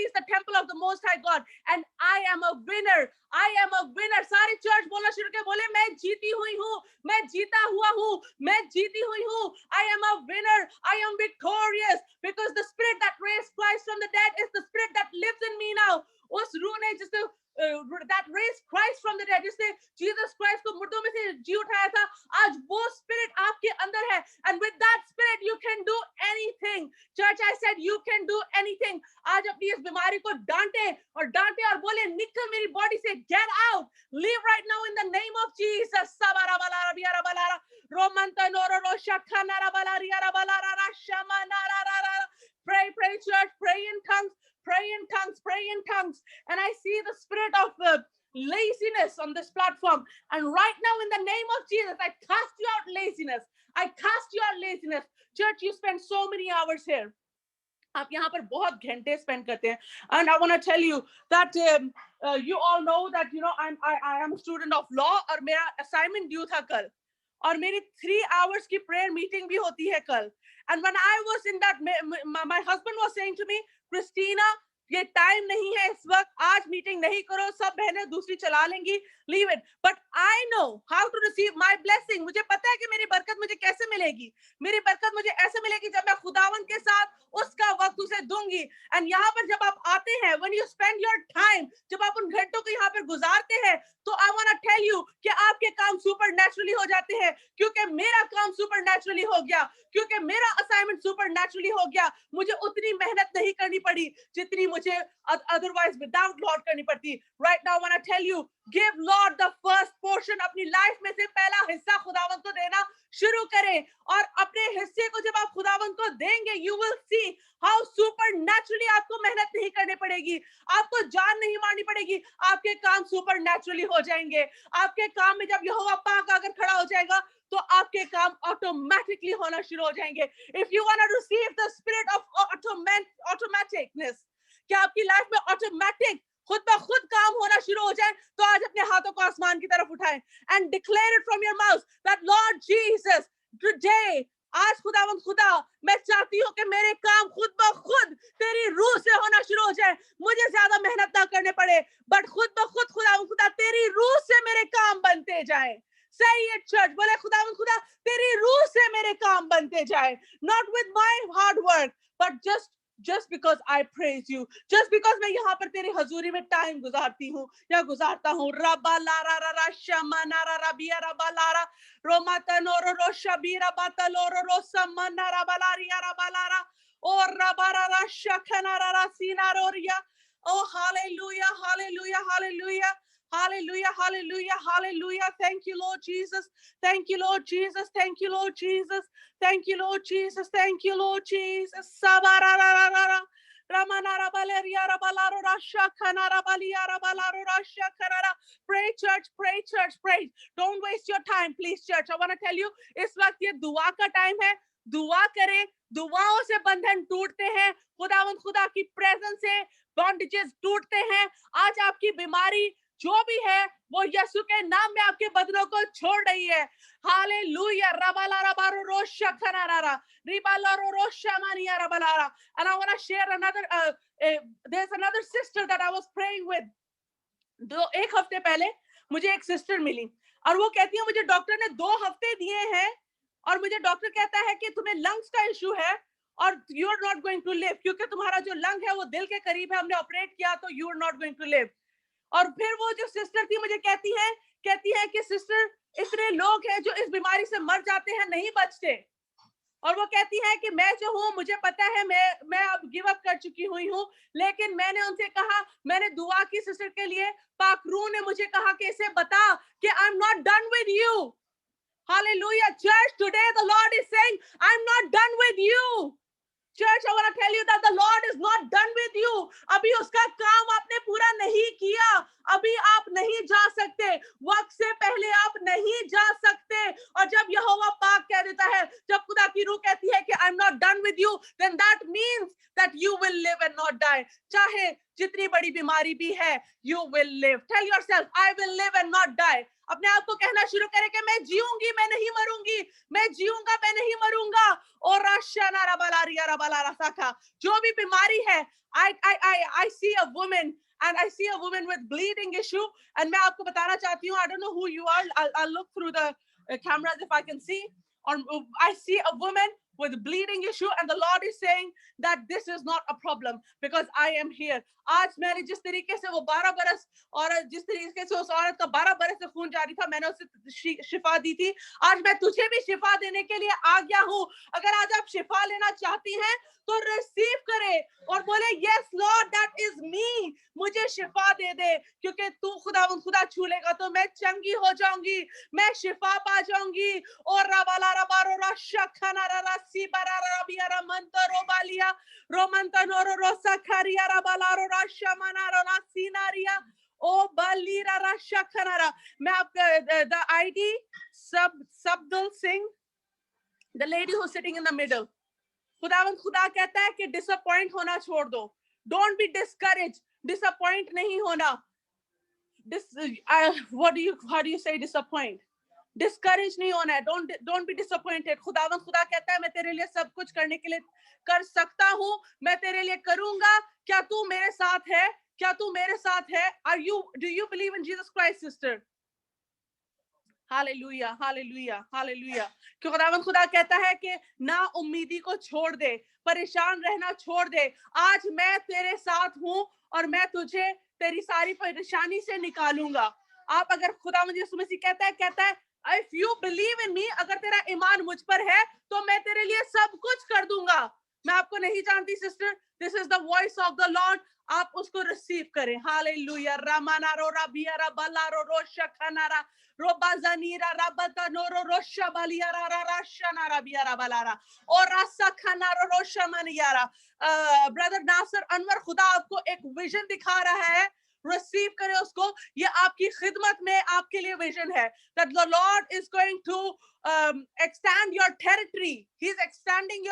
is the temple of the Most High God, and I am a winner. I am a winner. सारी church बोलना शुरू के बोले मैं जीती हुई हूँ, मैं जीता हुआ हूँ, मैं जीती हुई हूँ. I am a winner. I am victorious, because the spirit that raised Christ from the dead is the spirit that lives in me now. उस रूह ने जिसने that raised Christ from the dead, जिसने Jesus Christ को मुर्दों में से जी उठाया था, आज वो spirit आपके अंदर है. And with that spirit you can do anything. Church, I said you can do anything. आज अपनी इस बीमारी को डांटे और बोले निकल मेरी बॉडी से, get out, leave right now in the name of Jesus. Pray church, pray in tongues. Pray in tongues, pray in tongues. And I see the spirit of laziness on this platform. And right now, in the name of Jesus, I cast you out laziness. I cast you out laziness. Church, you spend so many hours here. आप यहाँ पर बहुत घंटे spend करते हैं. And I want to tell you that you all know that I am a student of law, और मेरा assignment due था कल. और मेरी 3 hours की prayer meeting भी होती है कल. And when I was in that, my husband was saying to me, Christina, ये टाइम नहीं है इस वक्त, आज मीटिंग नहीं करो, सब बहनें दूसरी चला लेंगी, leave it. But I know how to receive my blessing. मुझे पता है कि मेरी बरकत मुझे कैसे मिलेगी. मेरी बरकत मुझे ऐसे मिलेगी जब मैं खुदावंत के साथ उसका वक्त उसे दूंगी. And यहाँ पर जब आप आते हैं, when you spend your time, जब आप उन घंटों को यहाँ पर गुजारते हैं, तो I want to tell you कि आपके काम supernaturally हो जाते हैं, क्योंकि मेरा काम supernaturally हो गया, क्योंकि मेरा assignment supernaturally हो गया. मुझे उतनी मेहनत नहीं करनी पड़ी जितनी मुझे otherwise without Lord करनी पड़ती. Right now I want to tell you, give Lord the first portion. अपनी लाइफ में से पहला हिस्सा खुदावंत को देना शुरू करें, और अपने हिस्से को जब आप खुदावंत को देंगे, you will see how supernaturally आपको मेहनत नहीं करनी पड़ेगी, आपको जान नहीं मारनी पड़ेगी, आपके काम supernaturally हो जाएंगे. आपके काम में जब यहोवा पाक आकर खड़ा हो जाएगा, तो आपके काम automatically होना शुरू हो जाएंगे. If you want to receive the spirit of automaticness, कि आपकी लाइफ में ऑटोमेटिक खुद ब खुद काम होना शुरू हो जाए, तो आज अपने हाथों को आसमान की तरफ उठाएं and declare it from your mouth that Lord Jesus, today, आज खुदावंद खुदा, मैं चाहती हूँ कि मेरे काम खुद ब खुद तेरी रूह से होना शुरू हो जाए. मुझे ज्यादा मेहनत ना करने पड़े, बट खुद ब खुद खुदावंद खुदा तेरी रूह से मेरे काम बनते जाए. Say it, church. बोले खुदावंद खुदा तेरी रूह से मेरे काम बनते जाए. Not with my hard work, but just just because I praise you, just because मैं यहाँ पर तेरी हजूरी में टाइम गुजारती हूँ या गुजारता हूँ. रबा लारा रा शमा नारा रबिया रबा लारा रोमा तनोरो रो शबीरा बातलोरो रो समना रबा लारिया रबा लारा ओ रबा रा शखना रा सीना रोरिया. Oh, hallelujah, hallelujah, hallelujah. Hallelujah, hallelujah, hallelujah. Thank you, Lord Jesus. Thank you, Lord Jesus. Thank you, Lord Jesus. Thank you, Lord Jesus. Thank you, Lord Jesus. Sabarararara. Ramanara Valeria Rabalaro Rasha Kanara Balia Rabalaro Rasha Kanara. Pray, church, pray, church, pray. Don't waste your time, please, church. I want to tell you, इस वक्त ये दुआ का time है. दुआ करें, दुआओं से बंधन टूटते हैं. खुदावंद खुदा की प्रेजेंस से बॉन्डेजेस टूटते हैं. आज आपकी बीमारी जो भी है वो यीशु के नाम में आपके बदनों को छोड़ रही है. हालेलुया. रबाला रबारो रोशा खनारा रिबाला रोशा मानिया रबाला. And I want to share another there's another sister that I was praying with. एक हफ्ते पहले मुझे एक सिस्टर मिली और वो कहती है मुझे डॉक्टर ने 2 हफ्ते दिए हैं और मुझे डॉक्टर कहता है कि तुम्हें लंग्स का इशू है और you are not going to live, क्योंकि तुम्हारा जो लंग है वो दिल के करीब है, हमने ऑपरेट किया तो you are not going to live. और फिर वो जो सिस्टर थी मुझे कहती है कि सिस्टर इतने लोग हैं जो इस बीमारी से मर जाते हैं, नहीं बचते. और वो कहती है कि मैं जो हूँ मुझे पता है मैं अब गिव अप कर चुकी हुई हूँ, लेकिन मैंने उनसे कहा, मैंने दुआ की सिस्टर के लिए. पाक रूह ने मुझे कहा कि इसे बता कि I am not done with you. Hallelujah. Church, today the Lord is saying I am not done with you. Church, I want to tell you that the Lord is not done with you. अभी उसका काम आपने पूरा नहीं किया. अभी आप नहीं जा सकते. वक्त से पहले आप नहीं जा सकते. और जब यहोवा पाक कह देता है, जब खुदा की रूह कहती है कि I'm not done with you, then that means that you will live and not die. चाहे जितनी बड़ी बीमारी भी है, you will live. Tell yourself, I will live and not die. अपने आप को कहना शुरू करें कि मैं जीऊंगी, मैं नहीं मरूंगी. मैं जीऊंगा, मैं नहीं मरूंगा. और राशाना रबालारिया रबालारा साखा. जो भी बीमारी है, I see a woman and I see a woman with bleeding issue. And मैं आपको बताना चाहती हूँ, I don't know who you are. I'll look through the cameras if I can see. Or I see a woman with bleeding issue, and the Lord is saying that this is not a problem because I am here. आज मैंने जिस तरीके से वो 12 बरस और जिस तरीके से उस औरत का 12 बरस से खून जारी था, मैंने उसे शिफा दी थी. आज मैं तुझे भी शिफा देने के लिए आ गया हूँ. अगर आज आप शिफा लेना चाहती हैं तो रिसीव करें और बोले yes Lord, that is me. मुझे शिफा दे दे, क्योंकि तू खुदा छू लेगा तो मैं चंगी हो जाऊंगी, मैं शिफा पा जाऊंगी. और रबाला रबारो रशखना रसी बरारा बियारा मंतरो बालिया रोमंतनोरो रोसा खरिया रबालारो रशमनारो रसीनारिया ओ बालीरा रशखनारा. मैं आपका the ID Sabdul Singh, the lady who's sitting in the middle. खुदा कहता है कि डिसअपॉइंट होना छोड़ दो. Don't be discouraged. डिसअपॉइंट नहीं होना. How do you say disappoint? Discourage नहीं होना है. Don't be disappointed. खुदा कहता है मैं तेरे लिए सब कुछ करने के लिए कर सकता हूँ, मैं तेरे लिए करूंगा. क्या तू मेरे साथ है? क्या तू मेरे साथ है? Do you believe in Jesus Christ, sister? Hallelujah, hallelujah, hallelujah. क्योंकि खुदा कहता है कि ना उम्मीदी को छोड़ दे, परेशान रहना छोड़ दे. आज मैं तेरे साथ हूँ और मैं तुझे तेरी सारी परेशानी से निकालूंगा. आप अगर खुदा मुझे मसीह कहता है if you believe in me, अगर तेरा ईमान मुझ पर है तो मैं तेरे लिए सब कुछ कर दूंगा. मैं आपको नहीं जानती sister, this is the voice of the Lord. आप उसको रिसीव करें. हालेलुया. रामानारो राबियारा बलारो रोशखनारा रोबाजानीरा राबतानोरो रोशबालियारा राशनारा बियारा बलारा और रासखनारो रोशमनियारा. ब्रदर नासर अनवर, खुदा आपको एक विजन दिखा रहा है. रिसीव करें उसको. ये आपकी खिदमत में आपके लिए विजन है. that the Lord is going to expand your territory. He's expanding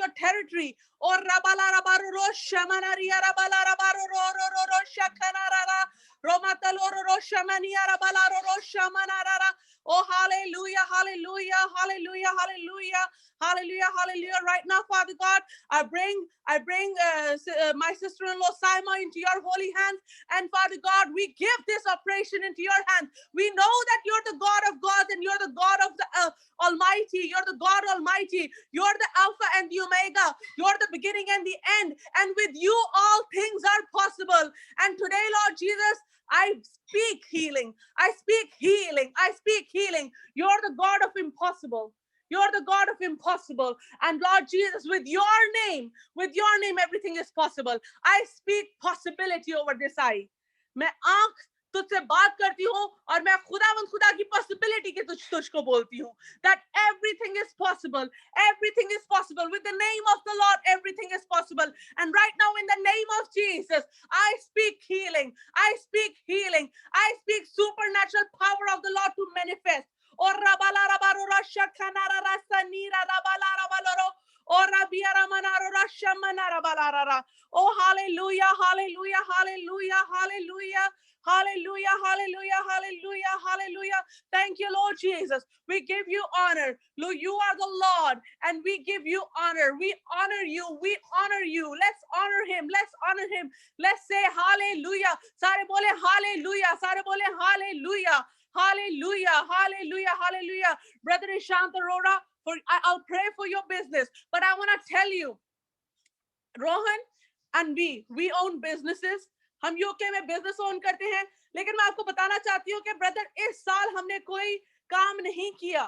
your territory. और रबाला रबारो रो शमनारिया रबाला रबारो रो रो रो रो शखनारा रोमातलो रो रो शमनिया रबाला रो रो शमनारा. Oh, hallelujah, hallelujah, hallelujah, hallelujah, hallelujah, hallelujah. Right now, Father God, I bring my sister-in-law Saima into your holy hands. And Father God, we give this operation into your hands. We know that you're the God of gods and you're the God God of the Almighty. You're the God Almighty. You're the Alpha and the Omega. You're the beginning and the end. And with you, all things are possible. And today, Lord Jesus, I speak healing. I speak healing. I speak healing. You're the God of impossible. You're the God of impossible. And Lord Jesus, with your name, everything is possible. I speak possibility over this eye. मैं आंख तुझसे बात करती हूँ और मैं खुदा की possibility की तुझको बोलती हूँ that everything is possible. Everything is possible. With the name of the Lord, everything is possible. And right now, in the name of Jesus, I speak healing. I speak healing. I speak supernatural power of the Lord to manifest. Oh, hallelujah, hallelujah, hallelujah, hallelujah. Hallelujah, hallelujah, hallelujah, hallelujah. Thank you, Lord Jesus. We give you honor. Lord, you are the Lord, and we give you honor. We honor you. We honor you. Let's honor him. Let's honor him. Let's say hallelujah. Sare bole hallelujah. Sare bole hallelujah. Hallelujah, hallelujah, hallelujah. Brother Ishant Arora, I'll pray for your business, but I want to tell you, Rohan and we own businesses. हम UK में business own करते हैं, लेकिन मैं आपको बताना चाहती हूँ कि ब्रदर इस साल हमने कोई काम नहीं किया,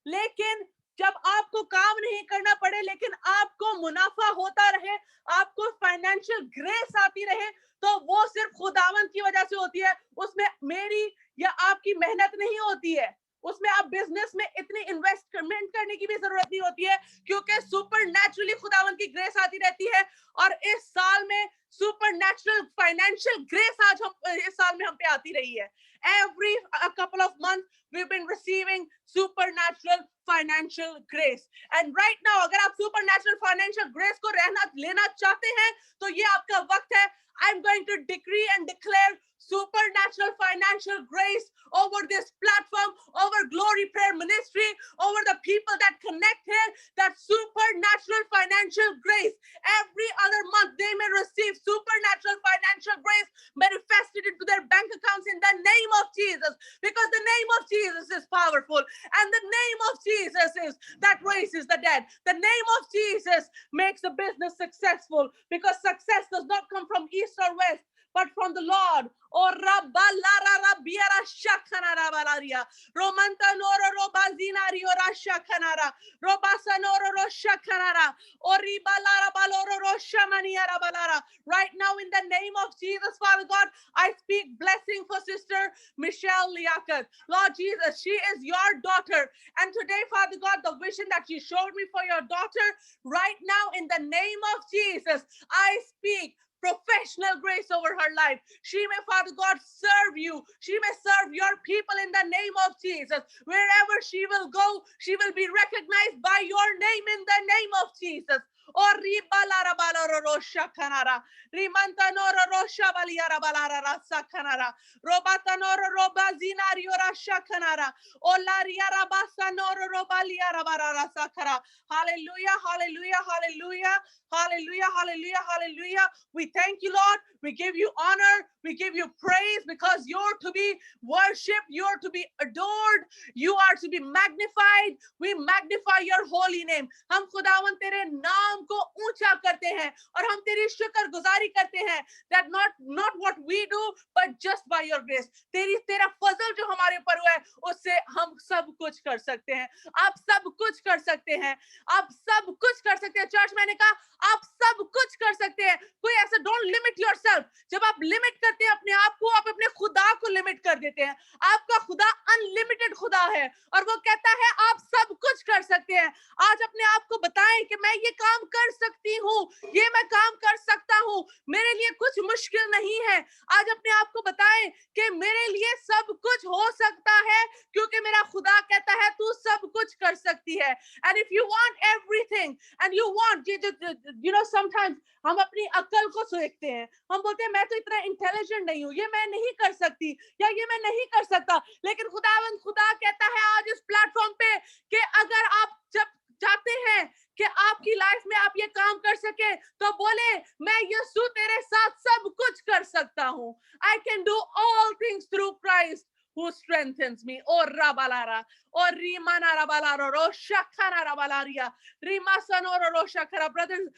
लेकिन जब आपको काम नहीं करना पड़े लेकिन आपको मुनाफा होता रहे, आपको फाइनेंशियल ग्रेस आती रहे, तो वो सिर्फ खुदावंद की वजह से होती है. उसमें मेरी या आपकी मेहनत नहीं होती है. उसमें आप बिजनेस में इतनी इन्वेस्टमेंट करने की भी जरूरत नहीं होती है, क्योंकि सुपरनैचुरली खुदावंद की ग्रेस आती रहती है. और इस साल में सुपरनैचुरल फाइनेंशियल ग्रेस आज हम इस साल में हम पे आती रही है. Every couple of months we've been receiving supernatural financial grace, and right now अगर आप supernatural financial grace को लेना चाहते हैं तो ये आपका वक्त है. I'm going to decree and declare supernatural financial grace over this platform, over Glory Prayer Ministry, over the people that connect here, that supernatural financial grace. Every other month they may receive supernatural financial grace manifested into their bank accounts in the name of Jesus, because the name of Jesus is powerful, and the name of Jesus is that raises the dead. The name of Jesus makes a business successful, because success does not come from east or west, but from the Lord. Oh, Rabba Lara Rabiara Shakanara Valaria, Romanta Nora Robazina Rio Rashakanara, Robasa Nora Roshakanara, Oriba Lara Baloro Roshamaniara Balara. Right now, in the name of Jesus, Father God, I speak blessing for Sister Michelle Liaquat. Lord Jesus, she is your daughter. And today, Father God, the vision that you showed me for your daughter, right now, in the name of Jesus, I speak professional grace over her life. She may, Father God, serve you. She may serve your people in the name of Jesus. Wherever she will go, she will be recognized by your name in the name of Jesus. Oh, ribalara balaro rosha kanara, rimanta nora rosha baliara balara rasa kanara, robata nora robazina riora shakanara, oh lariara basa nora robaliara barara sakara. Hallelujah, hallelujah, hallelujah, hallelujah, hallelujah, hallelujah. We thank you, Lord. We give you honor. We give you praise, because you're to be worshipped. You're to be adored. You are to be magnified. We magnify your holy name. हम खुदावन तेरे नाम को ऊंचा करते हैं और हम तेरी शुक्रगुजारी करते हैं that not what we do, but just by your grace. तेरा फजल जो हमारे ऊपर हुआ है, उससे हम सब कुछ कर सकते हैं. आप सब कुछ कर सकते हैं. आप सब कुछ कर सकते हैं. चर्च मैंने कहा आप सब कुछ कर सकते हैं. कोई ऐसा don't limit yourself. जब आप लिमिट करते हैं अपने आप को, आप अपने खुदा को लिमिट कर देते हैं. आपका खुदा अनलिमिटेड खुदा है और वो कहता है आप सब कुछ कर सकते हैं. आज अपने आप को बताएं कि मैं ये काम कर सकती हूँ, ये मैं काम कर सकता हूँ, मेरे लिए कुछ मुश्किल नहीं है. आज अपने आप को बताएं कि मेरे लिए सब कुछ हो सकता है, क्योंकि मेरा खुदा कहता है तू सब कुछ कर सकती है. And if you want everything and you want, you know, sometimes हम अपनी अक्ल को सोचते हैं. हम बोलते हैं मैं तो इतना इंटेलिजेंट नहीं हूँ, ये मैं नहीं कर सकती या ये मैं नहीं कर सकता. लेकिन खुदा कहता है आज इस प्लेटफॉर्म पे कि अगर आप जब चाहते हैं कि आपकी लाइफ में आप ये काम कर सके, तो बोले मैं यीशु तेरे साथ सब कुछ कर सकता हूँ. I can do all things through Christ who strengthens me. Oh Rabalara, oh Rimana Rabalara, oh Shakana Rabalaria, Rimasanoro Roshakara. Brothers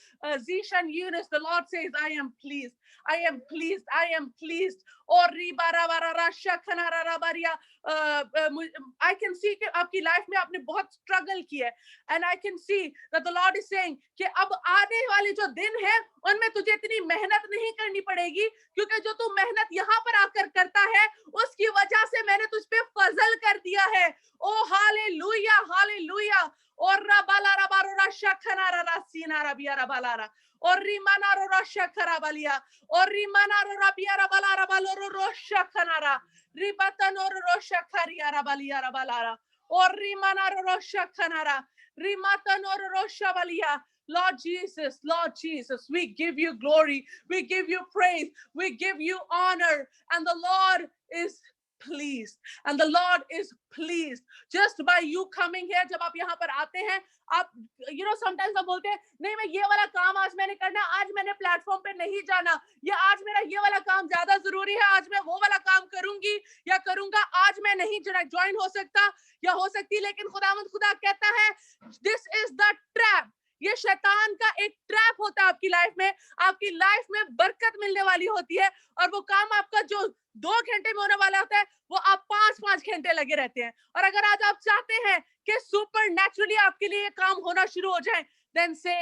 Zishan Yunus, the Lord says, I am pleased. I am pleased. I am pleased. Oh Ribarabara Shakana Rabaria. I can see कि आपकी life में आपने बहुत struggle किया है, and I can see that the Lord is saying कि अब आने वाले जो दिन है उनमें तुझे इतनी मेहनत नहीं करनी पड़ेगी, क्योंकि जो तू मेहनत यहाँ पर आकर करता है उसकी वजह से मैंने तुझ पे फजल कर दिया है. ओ हालेलुया, हालेलुया. और रबाला रबारो रशखना रसीना रबिया रबालारा और रिमाना रो रशखरा बलिया और रिमाना रो रबिया रबाला रबालो रो रशखनारा रिबतनो रो रशखरिया रबालिया रबालारा और रिमाना रो रशखनारा रिमतनो रो रशबलिया. Lord Jesus, we give you glory, we give you praise, we give you honor, and the Lord is pleased, and the Lord is pleased just by you coming here. जब आप यहाँ पर आते हैं, आप sometimes आप बोलते हैं नहीं मैं ये वाला काम आज मैंने करना, आज मैंने प्लेटफॉर्म पे नहीं जाना, या आज मेरा ये वाला काम ज्यादा जरूरी है, आज मैं वो वाला काम करूंगी या करूंगा, आज मैं नहीं ज्वाइन हो सकता या हो सकती. लेकिन खुदा कहता है दिस इज द ट्रैप. ये शैतान का एक ट्रैप होता है आपकी लाइफ में. आपकी लाइफ में बरकत मिलने वाली होती है और वो काम आपका जो 2 घंटे में होने वाला होता है वो आप 5-5 घंटे लगे रहते हैं. और अगर आज आप चाहते हैं कि सुपर नेचुरली आपके लिए काम होना शुरू हो जाए, देन से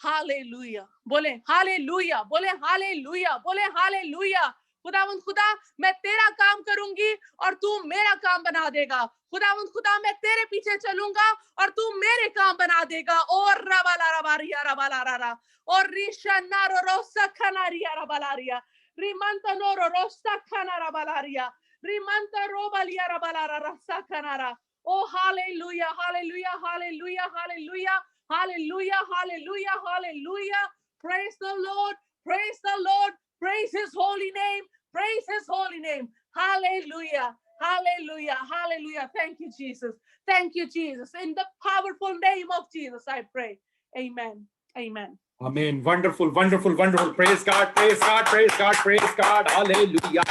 हालेलुया. बोले हालेलुया, बोले हालेलुया, बोले हालेलुया. खुदावंद खुदा मैं तेरा काम करूंगी और तू मेरा काम बना देगा. खुदावंद खुदा मैं तेरे पीछे चलूंगा और तू मेरे काम बना देगा. और रबाला रबारिया रबाला ररा और रिशना रोसा खनारिया रबालारिया रिमंत नोरो रोसा खना रबालारिया रिमंत रोबालिया रबाला रसा खनारा. Oh hallelujah, hallelujah, hallelujah, hallelujah, hallelujah, hallelujah, hallelujah. Praise the Lord, praise the Lord. Praise his holy name. Praise his holy name. Hallelujah. Hallelujah. Hallelujah. Thank you, Jesus. Thank you, Jesus. In the powerful name of Jesus, I pray. Amen. Amen. Amen. Wonderful, wonderful, wonderful. Praise God. Praise God. Praise God. Praise God. Hallelujah.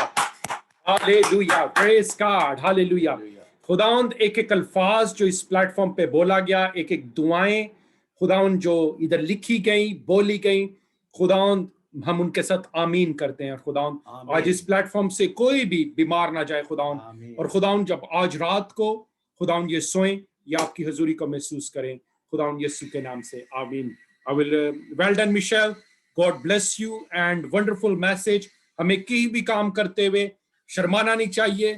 Hallelujah. Praise God. Hallelujah. खुदावंद एक एक अल्फाज जो इस platform पे बोला गया, एक एक दुआएं खुदावंद जो इधर लिखी गई, बोली गई, खुदावंद हम उनके साथ आमीन करते हैं. और खुदावंद आज इस प्लेटफॉर्म से कोई भी बीमार ना जाए खुदावंद. और खुदावंद जब आज रात को खुदावंद ये सोएं या आपकी हुजूरी को महसूस करें, खुदावंद यीशु के नाम से आमीन. I will well done Michelle, God bless you and wonderful message. हमें कहीं भी काम करते हुए शर्माना नहीं चाहिए,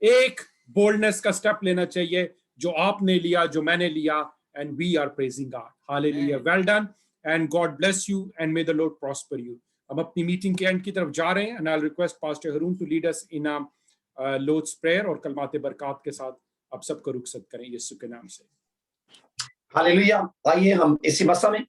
एक बोल्डनेस का स्टेप लेना चाहिए जो आपने लिया, जो मैंने लिया, and we are praising God. Hallelujah. Well done. And God bless you and may the Lord prosper you. हम अपनी मीटिंग के एंड की तरफ जा रहे हैं and I'll request Pastor Harun to lead us in a Lord's prayer और कलमाते बरकत के साथ आप सबको रुखसत करें यीशु के नाम से. हालेलुया. आइए हम इसी मसा में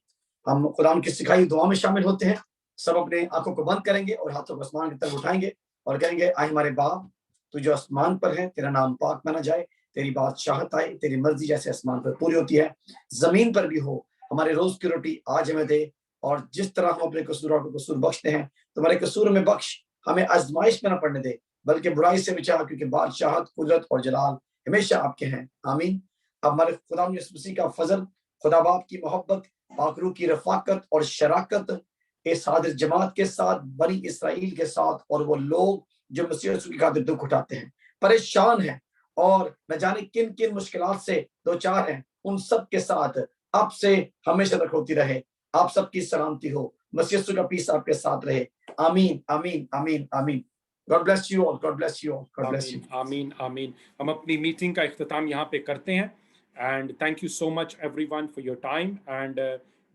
हम खुदा की सिखाई दुआ में शामिल होते हैं. सब अपने आंखों को बंद करेंगे और हाथों को आसमान की तरफ उठाएंगे और कहेंगे आए हमारे बाप तू जो आसमान पर है, तेरा नाम पाक माना जाए, तेरी बादशाहत आए, तेरी मर्जी जैसे आसमान पर पूरी होती है जमीन पर भी हो. हमारे रोज की रोटी आज हमें दे और जिस तरह हम अपने कसूरों को कसूर बख्शते हैं, तुम्हारे कसूर में बख्श, हमें आजमाइश में न पड़ने दे बल्कि बुराई से बचा, क्योंकि बादशाहत, कुदरत और जलाल हमेशा आपके हैं. आमीन. अब हमारे खुदा यीशु मसीह का फजल, खुदा बाप की मोहब्बत, पाक रूह की रफाकत और शराकत इस हाजिर जमात के साथ, बनी इसराइल के साथ और वो लोग जो मसीह यीशु की खातिर दुख उठाते हैं, परेशान हैं और न जाने किन किन मुश्किलात से दो चार हैं, उन सब के साथ अब से हमेशा तक होती रहे. आप सबकी सलामती हो, मसीह यीशु का पीस आपके साथ रहे. आमीन आमीन आमीन आमीन. God bless you all. God bless you all. God bless you. आमीन आमीन. हम अपनी मीटिंग का इख्तिताम यहाँ पे करते हैं and thank you so much everyone for your time. And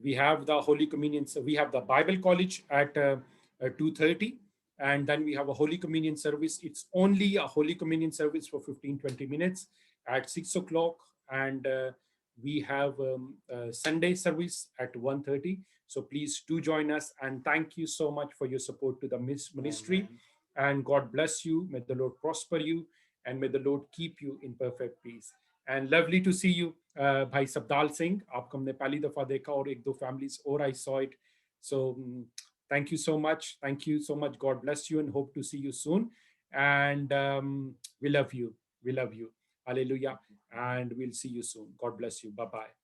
we have the Holy Communion, so we have the Bible College at 2:30 and then we have a Holy Communion service. It's only a Holy Communion service for 15-20 minutes at 6 o'clock and we have Sunday service at 1:30. So please do join us and thank you so much for your support to the ministry. Amen. And God bless you. May the Lord prosper you and may the Lord keep you in perfect peace. And lovely to see you, Bhai Sabdal Singh. आपको हमने पहली दफा देखा और एक दो families और I saw it. So thank you so much. Thank you so much. God bless you and hope to see you soon. and we love you. We love you. Hallelujah. And we'll see you soon. God bless you. Bye bye.